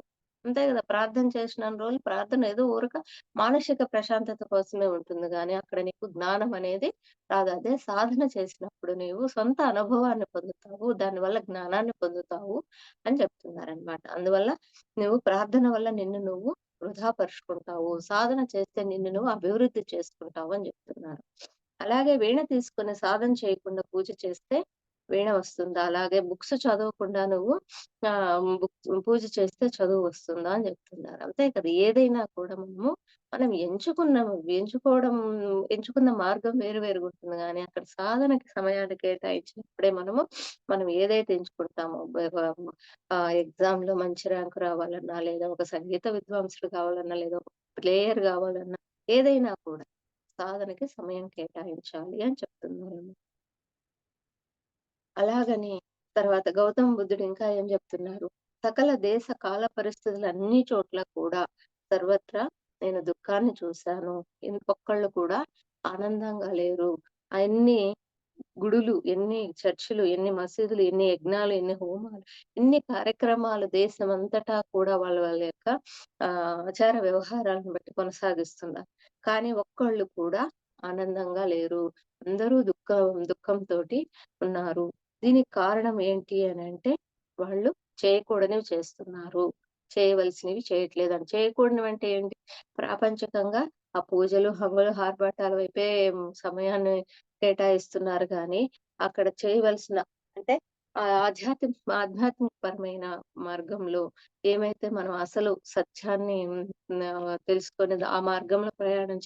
అంతే గదా! ప్రార్థన చేసినన్ని రోజులు ప్రార్థన ఏదో ఊరక మానసిక ప్రశాంతత కోసమే ఉంటుంది గానీ, అక్కడ నీకు జ్ఞానం అనేది రాదు. అదే సాధన చేసినప్పుడు నీవు సొంత అనుభవాన్ని పొందుతావు. దానివల్ల జ్ఞానాన్ని పొందుతావు అని చెప్తున్నారనమాట. అందువల్ల నువ్వు ప్రార్థన వల్ల నిన్ను నువ్వు వృధా పరుచుకుంటావు. సాధన చేస్తే నిన్ను నువ్వు అభివృద్ధి చేసుకుంటావు అని చెప్తున్నారు. అలాగే వీణ తీసుకొని సాధన చేయకుండా పూజ చేస్తే వీణ వస్తుందా? అలాగే బుక్స్ చదవకుండా నువ్వు పూజ చేస్తే చదువు వస్తుందా అని చెప్తున్నారు. అంతే కదా! ఏదైనా కూడా మనం ఎంచుకున్న మార్గం వేరు వేరుగుంటుంది గానీ, అక్కడ సాధనకి సమయాన్ని కేటాయించినప్పుడే మనం ఏదైతే ఎంచుకుంటామో ఎగ్జామ్‌లో మంచి ర్యాంక్ రావాలన్నా, లేదా ఒక సంగీత విద్వాంసుడు కావాలన్నా, లేదా ఒక ప్లేయర్ గావాలన్నా, ఏదైనా కూడా సాధనకి సమయం కేటాయించాలి అని చెప్తున్నారు. అలాగని తర్వాత గౌతమ బుద్ధుడు ఇంకా ఏం చెప్తున్నారు? సకల దేశ కాల పరిస్థితులు అన్ని చోట్ల కూడా సర్వత్రా నేను దుఃఖాన్ని చూశాను. ఒక్కళ్ళు కూడా ఆనందంగా లేరు. అన్ని గుడులు, ఎన్ని చర్చులు, ఎన్ని మసీదులు, ఎన్ని యజ్ఞాలు, ఎన్ని హోమాలు, ఎన్ని కార్యక్రమాలు దేశమంతటా కూడా వాళ్ళ వాళ్ళ యొక్క ఆచార వ్యవహారాలను బట్టి కొనసాగిస్తున్నారు. కానీ ఒక్కళ్ళు కూడా ఆనందంగా లేరు. అందరూ దుఃఖంతోటి ఉన్నారు. దీనికి కారణం ఏంటి అనంటే, వాళ్ళు చేయకూడనివి చేస్తున్నారు. చేయవలసినవి చేయట్లేదని. చేయకూడనివంటే ఏంటి? ప్రాపంచికంగా ఆ పూజలు, హంగులు, ఆర్భాటాల వైపే సమయాన్ని కేటాయిస్తున్నారు గానీ, అక్కడ చేయవలసిన అంటే ఆధ్యాత్మికపరమైన మార్గంలో ఏమైతే మనం అసలు సత్యాన్ని తెలుసుకొని ఆ మార్గంలో ప్రయాణం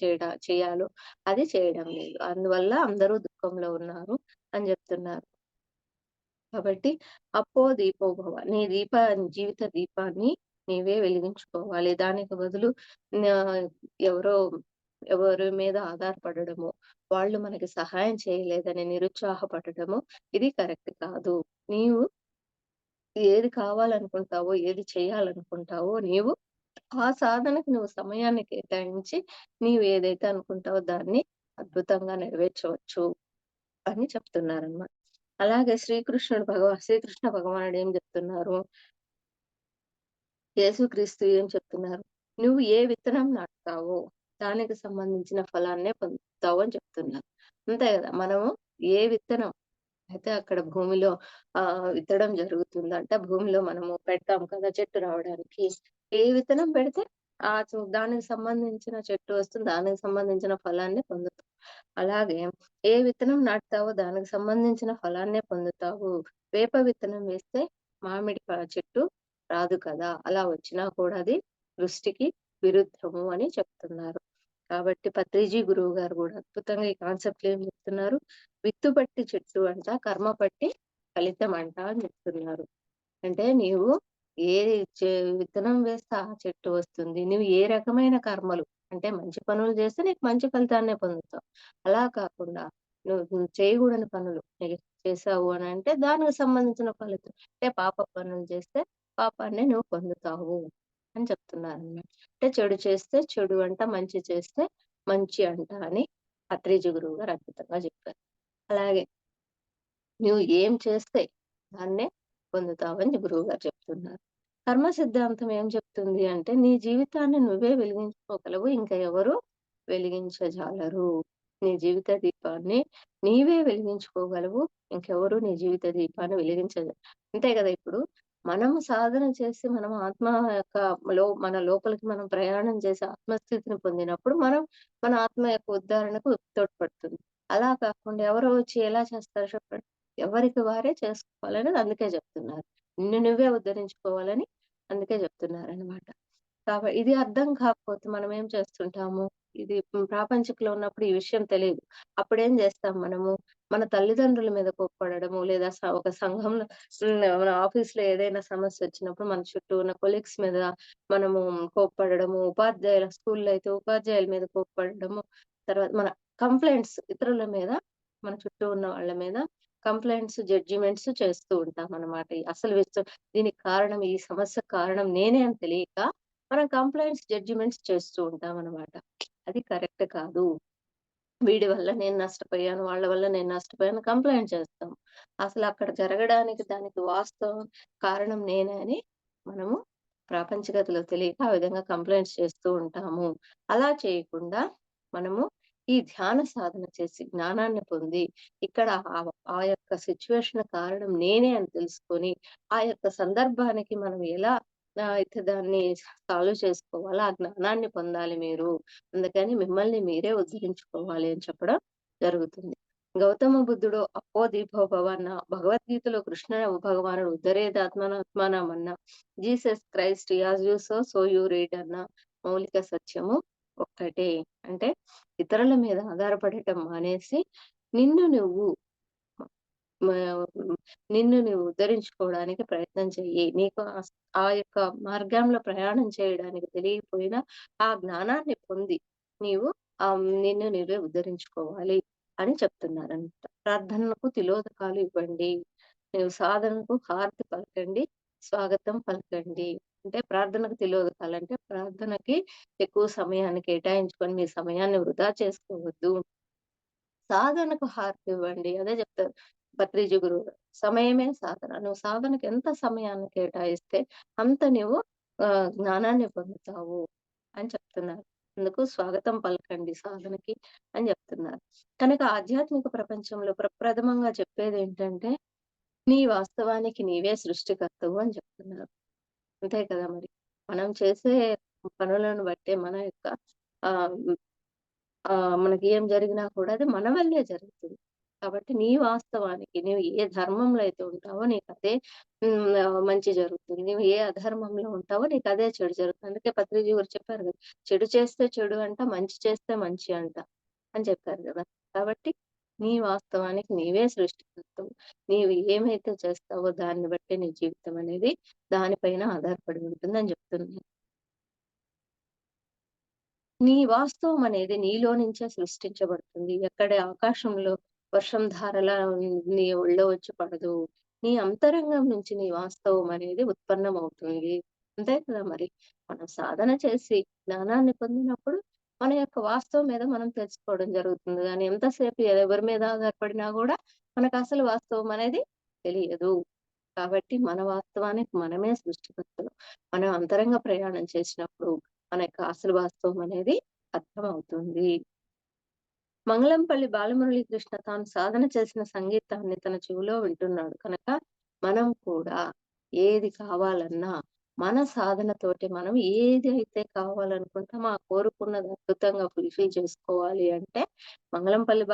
చేయాలో అది చేయడం లేదు. అందువల్ల అందరూ దుఃఖంలో ఉన్నారు అని జెప్తున్నారు. కాబట్టి అప్పో దీపో భవ. నీ జీవిత దీపాన్ని నీవే వెలిగించుకోవాలి. దానికి బదులు ఆహ్, ఎవరో ఎవరి మీద ఆధారపడడము, వాళ్ళు మనకి సహాయం చేయలేదని నిరుత్సాహపడడము ఇది కరెక్ట్ కాదు. నీవు ఏది కావాలనుకుంటావో, ఏది చేయాలనుకుంటావో నీవు ఆ సాధనకి నువ్వు సమయాన్ని కేటాయించి నీవేదైతే అనుకుంటావో దాన్ని అద్భుతంగా నెరవేర్చవచ్చు అని చెప్తున్నారనమాట. అలాగే శ్రీకృష్ణ భగవానుడు ఏం చెప్తున్నారు? యేసుక్రీస్తు ఏం చెప్తున్నారు? నువ్వు ఏ విత్తనం నాటుతావో దానికి సంబంధించిన ఫలాన్నే పొందుతావు అని చెప్తున్నారు. అంతే గదా! మనము ఏ విత్తనం అయితే అక్కడ భూమిలో విత్తడం జరుగుతుందంట. భూమిలో మనము పెడతాం కదా! చెట్టు రావడానికి. ఏ విత్తనం పెడితే దానికి సంబంధించిన చెట్టు వస్తుంది. దానికి సంబంధించిన ఫలాన్ని పొందుతాం. అలాగే ఏ విత్తనం నాటుతావో దానికి సంబంధించిన ఫలాన్నే పొందుతావు. వేప విత్తనం వేస్తే మామిడి చెట్టు రాదు కదా! అలా వచ్చినా కూడా అది సృష్టికి విరుద్ధము అని చెప్తున్నారు. కాబట్టి పత్రిజీ గురువు గారు గూడా అద్భుతంగా ఈ కాన్సెప్ట్‌లో ఏం చెప్తున్నారు? విత్తు పట్టి చెట్టు అంట, కర్మ పట్టి ఫలితం అంట అని చెప్తున్నారు. అంటే నీవు ఏ చె విత్తనం వేస్తే ఆ చెట్టు వస్తుంది. నువ్వు ఏ రకమైన కర్మలు అంటే మంచి పనులు చేస్తే నీకు మంచి ఫలితాన్నే పొందుతావు. అలా కాకుండా నువ్వు చేయకూడని పనులు చేశావు అనంటే దానికి సంబంధించిన ఫలితం. అంటే పాప పనులు చేస్తే పాపాన్నే నువ్వు పొందుతావు అని చెప్తున్నారన్నమాట. అంటే చెడు చేస్తే చెడు అంట, మంచి చేస్తే మంచి అంట అని అత్రేజీ గురువు గారు అద్భుతంగా చెప్పారు. అలాగే నువ్వు ఏం చేస్తే దాన్నే పొందుతావని గురువుగారు చెప్తున్నారు. కర్మ సిద్ధాంతం ఏం చెప్తుంది అంటే, నీ జీవితాన్ని నువ్వే వెలిగించుకోగలవు. ఇంకా ఎవరు వెలిగించజాలరు. నీ జీవిత దీపాన్ని నీవే వెలిగించుకోగలవు. ఇంకెవరు నీ జీవిత దీపాన్ని అంతే కదా! ఇప్పుడు మనము సాధన చేసి మనం ఆత్మ యొక్క మన లోపలికి మనం ప్రయాణం చేసి ఆత్మస్థితిని పొందినప్పుడు మన ఆత్మ యొక్క ఉద్ధరణకు తోడ్పడుతుంది. అలా కాకుండా ఎవరో వచ్చి ఎలా చేస్తారు చెప్పండి? ఎవరికి వారే చేసుకోవాలని అందుకే జెప్తున్నారు. నిన్ను నువ్వే ఉద్ధరించుకోవాలని అందుకే జెప్తున్నారనమాట. ఇది అర్థం కాకపోతే మనం ఏం చేస్తుంటాము, ఇది ప్రాపంచికలో ఉన్నప్పుడు ఈ విషయం తెలీదు. అప్పుడేం జేస్తాం మనము, మన తల్లిదండ్రుల మీద కోప్పడడము, లేదా ఒక సంఘంలో మన ఆఫీస్‌లో ఏదైనా సమస్యొచ్చినప్పుడు మన చుట్టూ ఉన్న కొలీగ్స్ మీద మనము కోప్పడడము, స్కూల్‌లో అయితే ఉపాధ్యాయుల మీద కోప్పడడము, తర్వాత మన కంప్లెయింట్స్ ఇతరుల మీద, మన చుట్టూ ఉన్న వాళ్ళ మీద కంప్లెయింట్స్, జడ్జిమెంట్స్ చేస్తూ ఉంటామనమాట. దీనికి కారణం ఈ సమస్యకు కారణం నేనే అని తెలియక మనం కంప్లెయింట్స్, జడ్జిమెంట్స్ చేస్తూ ఉంటామనమాట. అది కరెక్ట్ కాదు. వీడి వల్ల నేను నష్టపోయాను, వాళ్ళ వల్ల నేను నష్టపోయాను కంప్లెయింట్ చేస్తాం. అసలక్కడ జరగడానికి దానికి వాస్తవం కారణం నేనే అని మనము ప్రాపంచికతలో తెలియక ఆ విధంగా కంప్లెయింట్స్ చేస్తూ ఉంటాము. అలా చేయకుండా మనము ఈ ధ్యాన సాధన చేసి జ్ఞానాన్ని పొంది ఇక్కడ ఆ యొక్క సిట్యుయేషన్ కారణం నేనే అని తెలుసుకొని, ఆ యొక్క సందర్భానికి మనం ఎలా అయితే దాన్ని సాల్వ్ చేసుకోవాలో ఆ జ్ఞానాన్ని పొందాలి మీరు. అందుకని మిమ్మల్ని మీరే ఉద్ధరించుకోవాలి అని చెప్పడం జరుగుతుంది. గౌతమ బుద్ధుడు అప్పో దీపో భవ అన్న భగవద్గీతలో కృష్ణ భగవానుడు ఉద్ధరేదాత్మనాత్మానం అన్న Jesus Christ as you so you read అన్న మౌలిక సత్యము ఒక్కటే. అంటే ఇతరుల మీద ఆధారపడటం మానేసి నిన్ను నువ్వు మ నిన్ను నువ్వు ఉద్ధరించుకోవడానికి ప్రయత్నం చెయ్యి. నీకు ఆ యొక్క మార్గంలో ప్రయాణం చేయడానికి తెలియకపోయినా, ఆ జ్ఞానాన్ని పొంది నీవు నిన్ను నువ్వే ఉద్ధరించుకోవాలి అని చెప్తున్నారనమాట. ప్రార్థనలకు తిలోదకాలు ఇవ్వండి. నీవు సాధనకు హారతి పలకండి, స్వాగతం పలకండి. అంటే ప్రార్థనకు తిలోదకాలంటే ప్రార్థనకి ఎక్కువ సమయాన్ని కేటాయించుకొని మీ సమయాన్ని వృధా చేసుకోవద్దు. సాధనకు హారతివ్వండి. అదే చెప్తారు పత్రిజీ గురువు. సమయమే సాధన. నువ్వు సాధనకి ఎంత సమయాన్ని కేటాయిస్తే అంత నువ్వు జ్ఞానాన్ని పొందుతావు అని చెప్తున్నారు. అందుకు స్వాగతం పలకండి సాధనకి అని చెప్తున్నారు. కనుక ఆధ్యాత్మిక ప్రపంచంలో ప్రప్రథమంగా చెప్పేదేంటంటే, నీ వాస్తవానికి నీవే సృష్టికర్తవు అని చెప్తున్నారు. అంతే కదా మరి. మనం చేసే పనులను బట్టే మన యొక్క ఆహ్, మనకి ఏం జరిగినా కూడా అది మన వల్లే జరుగుతుంది. కాబట్టి నీ వాస్తవానికి నీవు ఏ ధర్మంలో అయితే ఉంటావో నీకదే మంచి జరుగుతుంది. నీవు ఏ అధర్మంలో ఉంటావో నీకదే చెడు జరుగుతుంది. అందుకే పత్రిజీ గారు చెప్పారు కదా! చెడు చేస్తే చెడు అంట, మంచి చేస్తే మంచి అంట అని చెప్పారు గదా! కాబట్టి నీ వాస్తవానికి నీవే సృష్టికర్తవు. నీవు ఏమైతే చేస్తావో దాన్ని బట్టే నీ జీవితం అనేది దానిపైన ఆధారపడి ఉంటుందని చెప్తున్నారు. నీ వాస్తవం అనేది నీలో నుంచే సృష్టించబడుతుంది. ఎక్కడ ఆకాశంలో వర్షం ధారలా నీ ఒళ్ళో వచ్చి పడదు. నీ అంతరంగం నుంచి నీ వాస్తవం అనేది ఉత్పన్నమవుతుంది. అంతే కదా మరి. మనం సాధన చేసి జ్ఞానాన్ని పొందినప్పుడు మన యొక్క వాస్తవం మీద మనం తెలుసుకోవడం జరుగుతుంది గానీ ఎంతసేపు ఎవరి మీద ఆధారపడినా గూడా మనకసలు వాస్తవం అనేది తెలియదు. కాబట్టి మన వాస్తవానికి మనమే సృష్టికర్తలు. మనం అంతరంగ ప్రయాణం చేసినప్పుడు మన యొక్క అసలు వాస్తవం అనేది అర్థమవుతుంది. మంగళంపల్లి బాలమురళీకృష్ణ తాను సాధన చేసిన సంగీతాన్ని తన చెవిలో వింటున్నాడు కనుక, మనం కూడా ఏది కావాలన్నా మన సాధనతోటి మనం ఏదైతే కావాలనుకుంటామో ఆ కోరుకున్నది అద్భుతంగా ఫుల్‌ఫిల్ చేసుకోవాలి అంటే, మంగళంపల్లి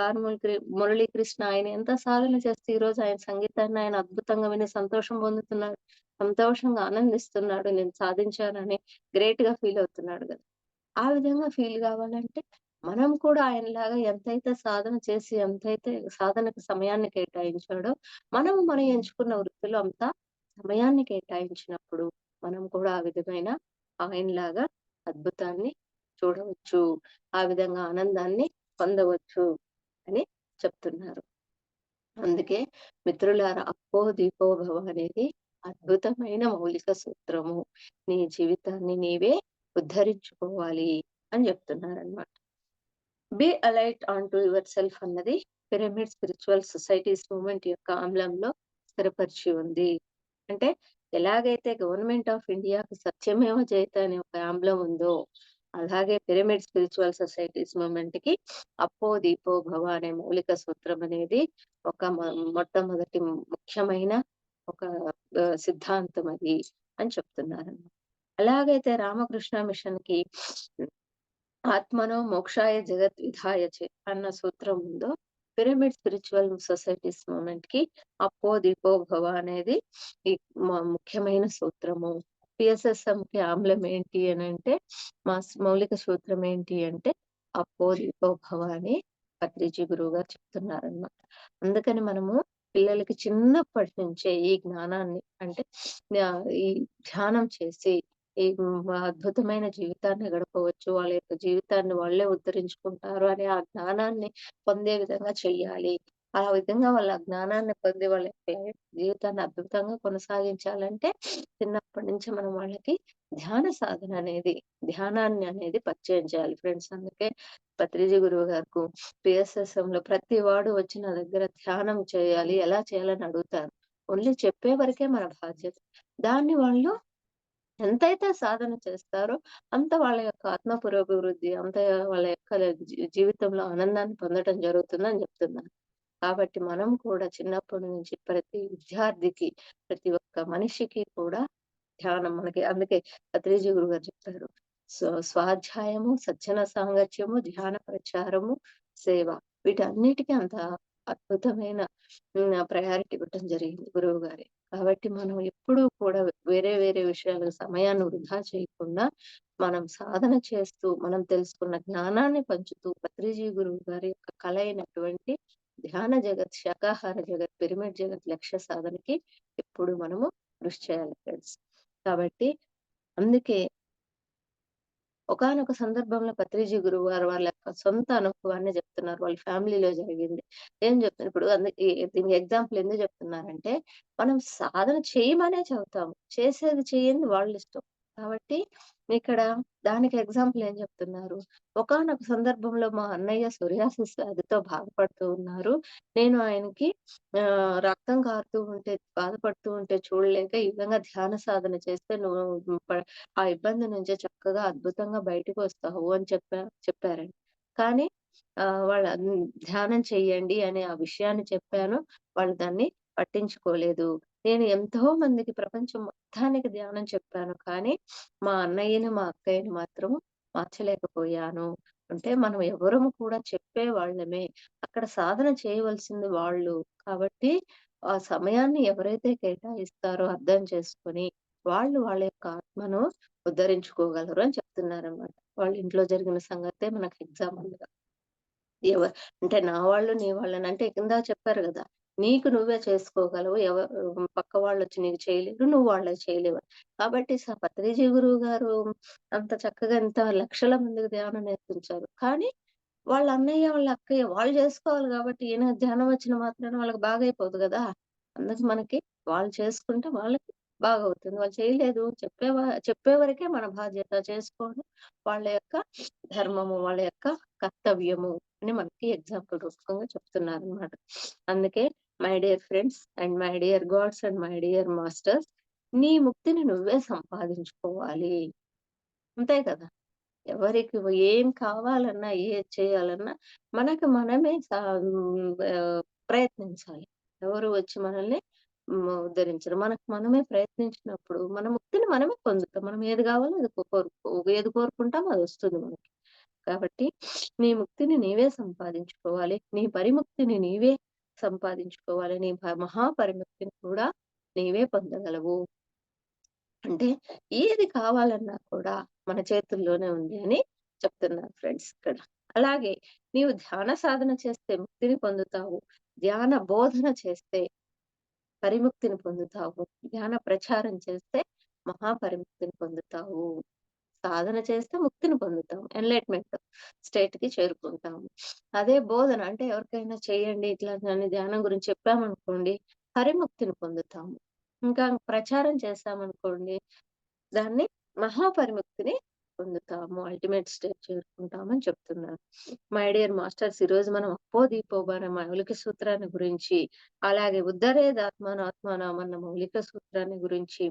మురళీకృష్ణ ఆయన ఎంత సాధన చేస్తే ఈరోజు ఆయన సంగీతాన్ని ఆయన అద్భుతంగా విని సంతోషం పొందుతున్నాడు. సంతోషంగా ఆనందిస్తున్నాడు. నేను సాధించానని గ్రేట్‌గా ఫీల్ అవుతున్నాడు గదా! ఆ విధంగా ఫీల్ గావాలంటే, మనం కూడా ఆయనలాగా ఎంతైతే సాధన చేసి, ఎంతైతే సాధనకు సమయాన్ని కేటాయించాడో, మనం ఎంచుకున్న వృత్తిలో అంత సమయాన్ని కేటాయించినప్పుడు, మనం కూడా ఆ విధమైన ఆయనలాగా అద్భుతాన్ని చూడవచ్చు. ఆ విధంగా ఆనందాన్ని పొందవచ్చు అని చెప్తున్నారు. అందుకే మిత్రులారా 'అప్పో దీపో భవ' అనేది అద్భుతమైన మౌలిక సూత్రము. నీ జీవితాన్ని నీవే ఉద్ధరించుకోవాలి అని జెప్తున్నారనమాట. 'Be a light unto yourself' అన్నది పిరమిడ్ స్పిరిచువల్ సొసైటీస్ మూవ్‌మెంట్ యొక్క ఆమ్లంలో స్థిరపరిచి ఉంది. అంటే ఎలాగైతే గవర్నమెంట్ ఆఫ్ ఇండియాకి 'సత్యమేవ జయతే' అనే ఒక ఆమ్లం ఉందో, అలాగే పిరమిడ్ స్పిరిచువల్ సొసైటీస్ మూవ్‌మెంట్‌కి 'అప్పో దీపో భవ' అనే మౌలిక సూత్రం అనేది ఒక మొట్టమొదటి ముఖ్యమైన ఒక సిద్ధాంతం అది అని చెప్తున్నారన్నమాట. ఎలాగైతే రామకృష్ణ మిషన్‌కి ఆత్మనో మోక్షాయ జగద్విధాయ చే అన్న సూత్రం ఉందో, పిరమిడ్ స్పిరిచువల్ సొసైటీస్ మూవ్‌మెంట్‌కి అప్పో దీపో భవ అనేది ఈ ముఖ్యమైన సూత్రము. పిఎస్ఎస్ఎంకి ఆమ్లం ఏంటి అనంటే, మౌలిక సూత్రం ఏంటి అంటే, అప్పో దీపో భవ అని పత్రిజీ గురువుగారు చెప్తున్నారనమాట. అందుకని మనము పిల్లలకి చిన్నప్పటి నుంచే ఈ జ్ఞానాన్ని అంటే ఈ ధ్యానం చేసి ఈ అద్భుతమైన జీవితాన్ని గడపవచ్చు. వాళ్ళ యొక్క జీవితాన్ని వాళ్ళే ఉద్ధరించుకుంటారు అనే ఆ జ్ఞానాన్ని పొందే విధంగా చెయ్యాలి. ఆ విధంగా వాళ్ళ ఆ జ్ఞానాన్ని పొంది వాళ్ళ యొక్క జీవితాన్ని అద్భుతంగా కొనసాగించాలంటే చిన్నప్పటి నుంచి మనం వాళ్ళకి ధ్యాన సాధన అనేది, ధ్యానాన్ని అనేది పరిచయం చేయాలి ఫ్రెండ్స్. అందుకే పత్రిజీ గురువు గారు పిఎస్ఎస్ఎంలో ప్రతి వాడు వచ్చి నా దగ్గర ధ్యానం చేయాలి, ఎలా చేయాలని అడుగుతారు. ఓన్లీ చెప్పే వరకే మన బాధ్యత. దాన్ని వాళ్ళు ఎంతైతే సాధన చేస్తారో, అంత వాళ్ళ యొక్క ఆత్మ పురోభివృద్ధి, అంత వాళ్ళ యొక్క జీవితంలో ఆనందాన్ని పొందటం జరుగుతుందని జెప్తున్నారు. కాబట్టి మనం కూడా చిన్నప్పటి నుంచి ప్రతి విద్యార్థికి, ప్రతి ఒక్క మనిషికి కూడా ధ్యానం మనకి అందుకే పత్రిజీ గురువుగారు చెప్తారు. స్వాధ్యాయము, సజ్జన సాంగత్యము, ధ్యాన ప్రచారము, సేవ వీటన్నిటికి అంత అద్భుతమైన ప్రయారిటీ ఇవ్వటం జరిగింది గురువుగారే. కాబట్టి మనం ఎప్పుడూ కూడా వేరే వేరే విషయాలకు సమయాన్ని వృధా చేయకుండా, మనం సాధన చేస్తూ, మనం తెలుసుకున్న జ్ఞానాన్ని పంచుతూ పత్రిజీ గురువు గారి యొక్క కల అయినటువంటి ధ్యాన జగత్, శాకాహార జగత్, పిరమిడ్ జగత్ లక్ష్య సాధనకి ఎప్పుడు మనము కృషి చేయాలి ఫ్రెండ్స్. కాబట్టి అందుకే ఒకానొక సందర్భంలో పత్రిజీ గురువుగారు వాళ్ళ యొక్క సొంత అనుభవాన్ని చెప్తున్నారు. వాళ్ళ ఫ్యామిలీలో జరిగింది. ఏం చెప్తున్నారు ఇప్పుడు దీనికి ఎగ్జాంపుల్ ఎందుకు చెప్తున్నారంటే, మనం సాధన చేయమనే చెబుతాము. చేసేది చెయ్యంది వాళ్ళిష్టం. కాబట్టి ఇక్కడ దానికి ఎగ్జాంపుల్ ఏం చెప్తున్నారు? ఒకానొక సందర్భంలో మా అన్నయ్య సోరియాసిస్ వ్యాధితో బాధపడుతూ ఉన్నారు. నేను ఆయనకి రక్తం కారుతూ ఉంటే, బాధపడుతూ ఉంటే చూడలేక ఈ విధంగా ధ్యాన సాధన చేస్తే నువ్వు ఆ ఇబ్బంది నుంచి చక్కగా అద్భుతంగా బయటకొస్తావు అని చెప్పారండి. కానీ వాళ్ళ ధ్యానం చెయ్యండి అనే ఆ విషయాన్ని చెప్పాను. వాళ్ళు దాన్ని పట్టించుకోలేదు. నేను ఎంతో మందికి ప్రపంచం మొత్తానికి ధ్యానం చెప్పాను. కానీ మా అన్నయ్యని, మా అక్కయ్యని మాత్రం మార్చలేకపోయాను. అంటే మనం ఎవరము కూడా చెప్పేవాళ్ళమే. అక్కడ సాధన చేయవలసింది వాళ్ళు. కాబట్టి ఆ సమయాన్ని ఎవరైతే కేటాయిస్తారో అర్థం చేసుకొని, వాళ్ళు వాళ్ళ యొక్క ఆత్మను ఉద్ధరించుకోగలరు అని చెప్తున్నారనమాట. వాళ్ళ ఇంట్లో జరిగిన సంగతే మనకు ఎగ్జాంపుల్‌గా. ఎవ అంటే నా వాళ్ళు, నీ వాళ్ళని అంటే ఇందాక చెప్పారు గదా! నీకు నువ్వే చేసుకోగలవు. పక్క వాళ్ళొచ్చి నీకు చేయలేరు. నువ్వు వాళ్ళకి చేయలేవు. కాబట్టి పత్రిజీ గురువు గారు అంత చక్కగా ఎంత లక్షల మందికి ధ్యానం నేర్పించారు. కానీ వాళ్ళ అన్నయ్య, వాళ్ళ అక్కయ్య వాళ్ళు జేసుకోవాలి గాబట్టి ఈయన ధ్యానం వచ్చిన మాత్రాన వాళ్ళకి బాగైపోదు గదా! అందుకు మనకి వాళ్ళు చేసుకుంటే వాళ్ళకి బాగవుతుంది. వాళ్ళు చేయలేదు చెప్పే వరకే మన బాధ్యత. చేసుకోవడం వాళ్ళ యొక్క ధర్మము, వాళ్ళ యొక్క కర్తవ్యము అని మనకి ఎగ్జాంపుల్ రూపకంగా చెప్తున్నారనమాట. అందుకే my dear friends and my dear gods and my dear masters, నీ ముక్తిని నువ్వే సంపాదించుకోవాలి. అంతే కదా! ఎవరికి ఏం కావాలన్నా, ఏది చేయాలన్నా మనకు మనమే ప్రయత్నించాలి. ఎవరు వచ్చి మనల్ని ఉద్ధరించరు. మనకు మనమే ప్రయత్నించినప్పుడు మన ముక్తిని మనమే పొందుతాం. మనం ఏది కావాలో అది ఏది కోరుకుంటామో అదొస్తుంది మనకి. కాబట్టి నీ ముక్తిని నీవే సంపాదించుకోవాలి. నీ పరిముక్తిని నీవే సంపాదించుకోవాలి. నీ మహాపరిముక్తిని కూడా నీవే పొందగలవు. అంటే ఏది కావాలన్నా కూడా మన చేతుల్లోనే ఉంది అని చెప్తున్నారు ఫ్రెండ్స్ ఇక్కడ. అలాగే నీవు ధ్యాన సాధన చేస్తే ముక్తిని పొందుతావు. ధ్యాన బోధన చేస్తే పరిముక్తిని పొందుతావు. ధ్యాన ప్రచారం చేస్తే మహాపరిముక్తిని పొందుతావు. సాధన చేస్తే ముక్తిని పొందుతాం. ఎన్‌లైట్‌మెంట్ స్టేట్‌కి చేరుకుంటాము. అదే బోధన అంటే ఎవరికైనా చేయండి ఇట్లా అని ధ్యానం గురించి చెప్పామనుకోండి, హరిముక్తిని పొందుతాము. ఇంకా ప్రచారం చేశామనుకోండి, దాన్ని మహాపరిముక్తిని పొందుతాము. అల్టిమేట్ స్టేట్ చేరుకుంటామని చెప్తున్నారు. మై డియర్ మాస్టర్స్, ఈరోజు మనం అప్పో దీపోభవ అనే మౌలిక సూత్రాన్ని గురించి, అలాగే ఉద్ధరేదాత్మానాత్మానం అన్న మౌలిక సూత్రాన్ని గురించి,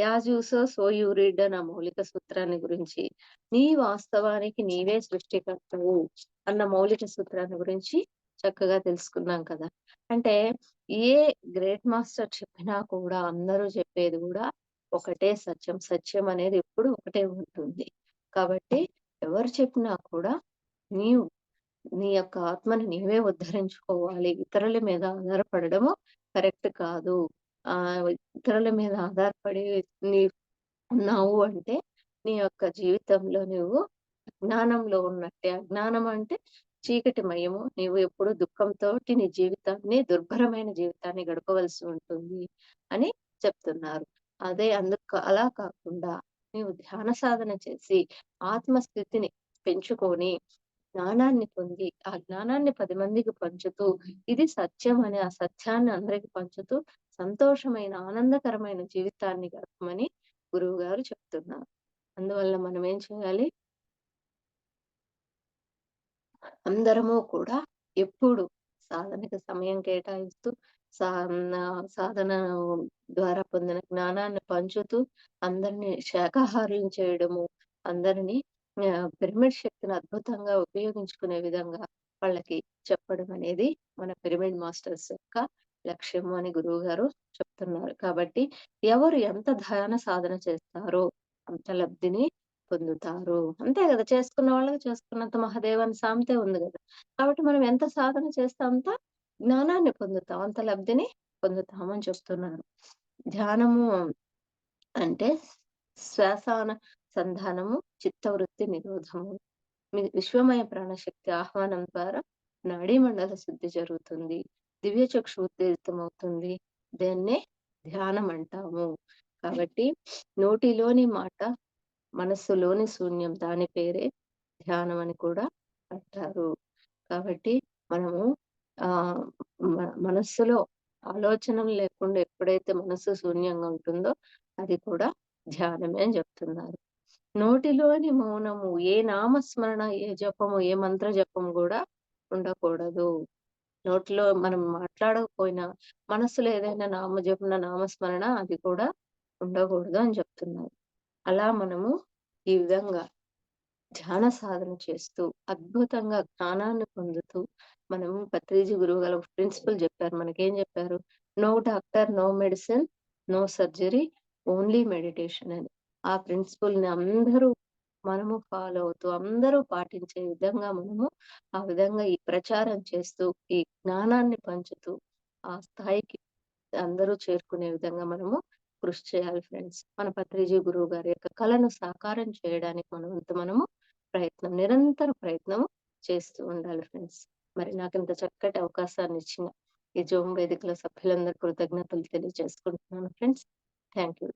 as you so, so you read అన్న మౌలిక సూత్రాన్ని గురించి, నీ వాస్తవానికి నీవే సృష్టికర్తవు అన్న మౌలిక సూత్రాన్ని గురించి చక్కగా తెలుసుకున్నాం కదా! అంటే ఏ గ్రేట్ మాస్టర్ చెప్పినా కూడా అందరూ చెప్పేది కూడా ఒకటే సత్యం. సత్యం అనేది ఎప్పుడు ఒకటే ఉంటుంది. కాబట్టి ఎవరు చెప్పినా కూడా నీవు నీ యొక్క ఆత్మని నీవే ఉద్ధరించుకోవాలి. ఇతరుల మీద ఆధారపడడము కరెక్ట్ కాదు. ఇతరుల మీద ఆధారపడి నీ ఉన్నావు అంటే, నీ యొక్క జీవితంలో నువ్వు అజ్ఞానంలో ఉన్నట్టే. అజ్ఞానం అంటే చీకటిమయము. నీవు ఎప్పుడు దుఃఖంతోటి నీ జీవితాన్ని దుర్భరమైన జీవితాన్ని గడపవలసి ఉంటుంది అని చెప్తున్నారు. అలా కాకుండా నీవు ధ్యాన సాధన చేసి ఆత్మస్థితిని పెంచుకొని జ్ఞానాన్ని పొంది, ఆ జ్ఞానాన్ని 10 మందికి పంచుతూ, ఇది సత్యం అనే ఆ సత్యాన్ని అందరికి పంచుతూ, సంతోషమైన, ఆనందకరమైన జీవితాన్ని గడపమని గురువుగారు చెప్తున్నారు. అందువల్ల మనం ఏం చేయాలి? అందరము కూడా ఎప్పుడు సాధనకి సమయం కేటాయిస్తూ, సా సాధన ద్వారా పొందిన జ్ఞానాన్ని పంచుతూ, అందరిని శాకాహారులను చేయడము, అందరిని పిరమిడ్ శక్తిని అద్భుతంగా ఉపయోగించుకునే విధంగా వాళ్ళకి చెప్పడం అనేది మన పిరమిడ్ మాస్టర్స్ యొక్క లక్ష్యము అని గురువుగారు చెప్తున్నారు. కాబట్టి ఎవరు ఎంత ధ్యాన సాధన చేస్తారో అంత లబ్ధిని పొందుతారు. అంతే గదా! చేసుకున్న వాళ్ళకి చేసుకున్నంత మహదేవ అని సామెతే ఉంది గదా! కాబట్టి మనం ఎంత సాధన చేస్తే అంత జ్ఞానాన్ని పొందుతాం. అంత లబ్ధిని పొందుతామని చెప్తున్నారు. ధ్యానము అంటే శ్వాసాన సంధానము, చిత్తవృత్తి నిరోధము. విశ్వమయ ప్రాణశక్తి ఆహ్వానం ద్వారా నాడీమండల శుద్ధి జరుగుతుంది. దివ్య చక్షు ఉత్తేజితమవుతుంది. దీన్నే ధ్యానం అంటాము. కాబట్టి నోటిలోని మాట మనస్సులోని శూన్యం దాని పేరే ధ్యానం అని కూడా అంటారు. కాబట్టి మనము ఆహ్, మనస్సులో ఆలోచనలు లేకుండా ఎప్పుడైతే మనస్సు శూన్యంగా ఉంటుందో అది కూడా ధ్యానమే అని చెప్తున్నారు. నోటిలోని మౌనము ఏ నామస్మరణ, ఏ జపము, ఏ మంత్ర జపం గూడా ఉండకూడదు. నోట్లో మనం మాట్లాడకపోయినా మనసులో ఏదైనా నామజపన, నామస్మరణ అది కూడా ఉండకూడదు అని చెప్తున్నారు. అలా మనము ఈ విధంగా ధ్యాన సాధన చేస్తూ, అద్భుతంగా జ్ఞానాన్ని పొందుతూ, మనం పత్రిజీ గురువుగారు ఒక ప్రిన్సిపల్ జెప్పారు. మనకేం జెప్పారు? No doctor, no medicine, no surgery, only meditation అని. ఆ ప్రిన్సిపల్‌ని అందరూ మనము ఫాలో అవుతూ, అందరూ పాటించే విధంగా మనము ఆ విధంగా ఈ ప్రచారం చేస్తూ, ఈ జ్ఞానాన్ని పంచుతూ, ఆ స్థాయికి అందరూ చేరుకునే విధంగా మనము కృషి చేయాలి ఫ్రెండ్స్. మన పత్రిజీ గురువు గారి యొక్క కలను సాకారం చేయడానికి మన వంతు మనము నిరంతర ప్రయత్నం చేస్తూ ఉండాలి ఫ్రెండ్స్. మరి నాకింత చక్కటి అవకాశాన్ని ఇచ్చిన ఈ జూమ్ వేదికలో సభ్యులందరికీ కృతజ్ఞతలు తెలియజేసుకుంటున్నాను ఫ్రెండ్స్. Thank you.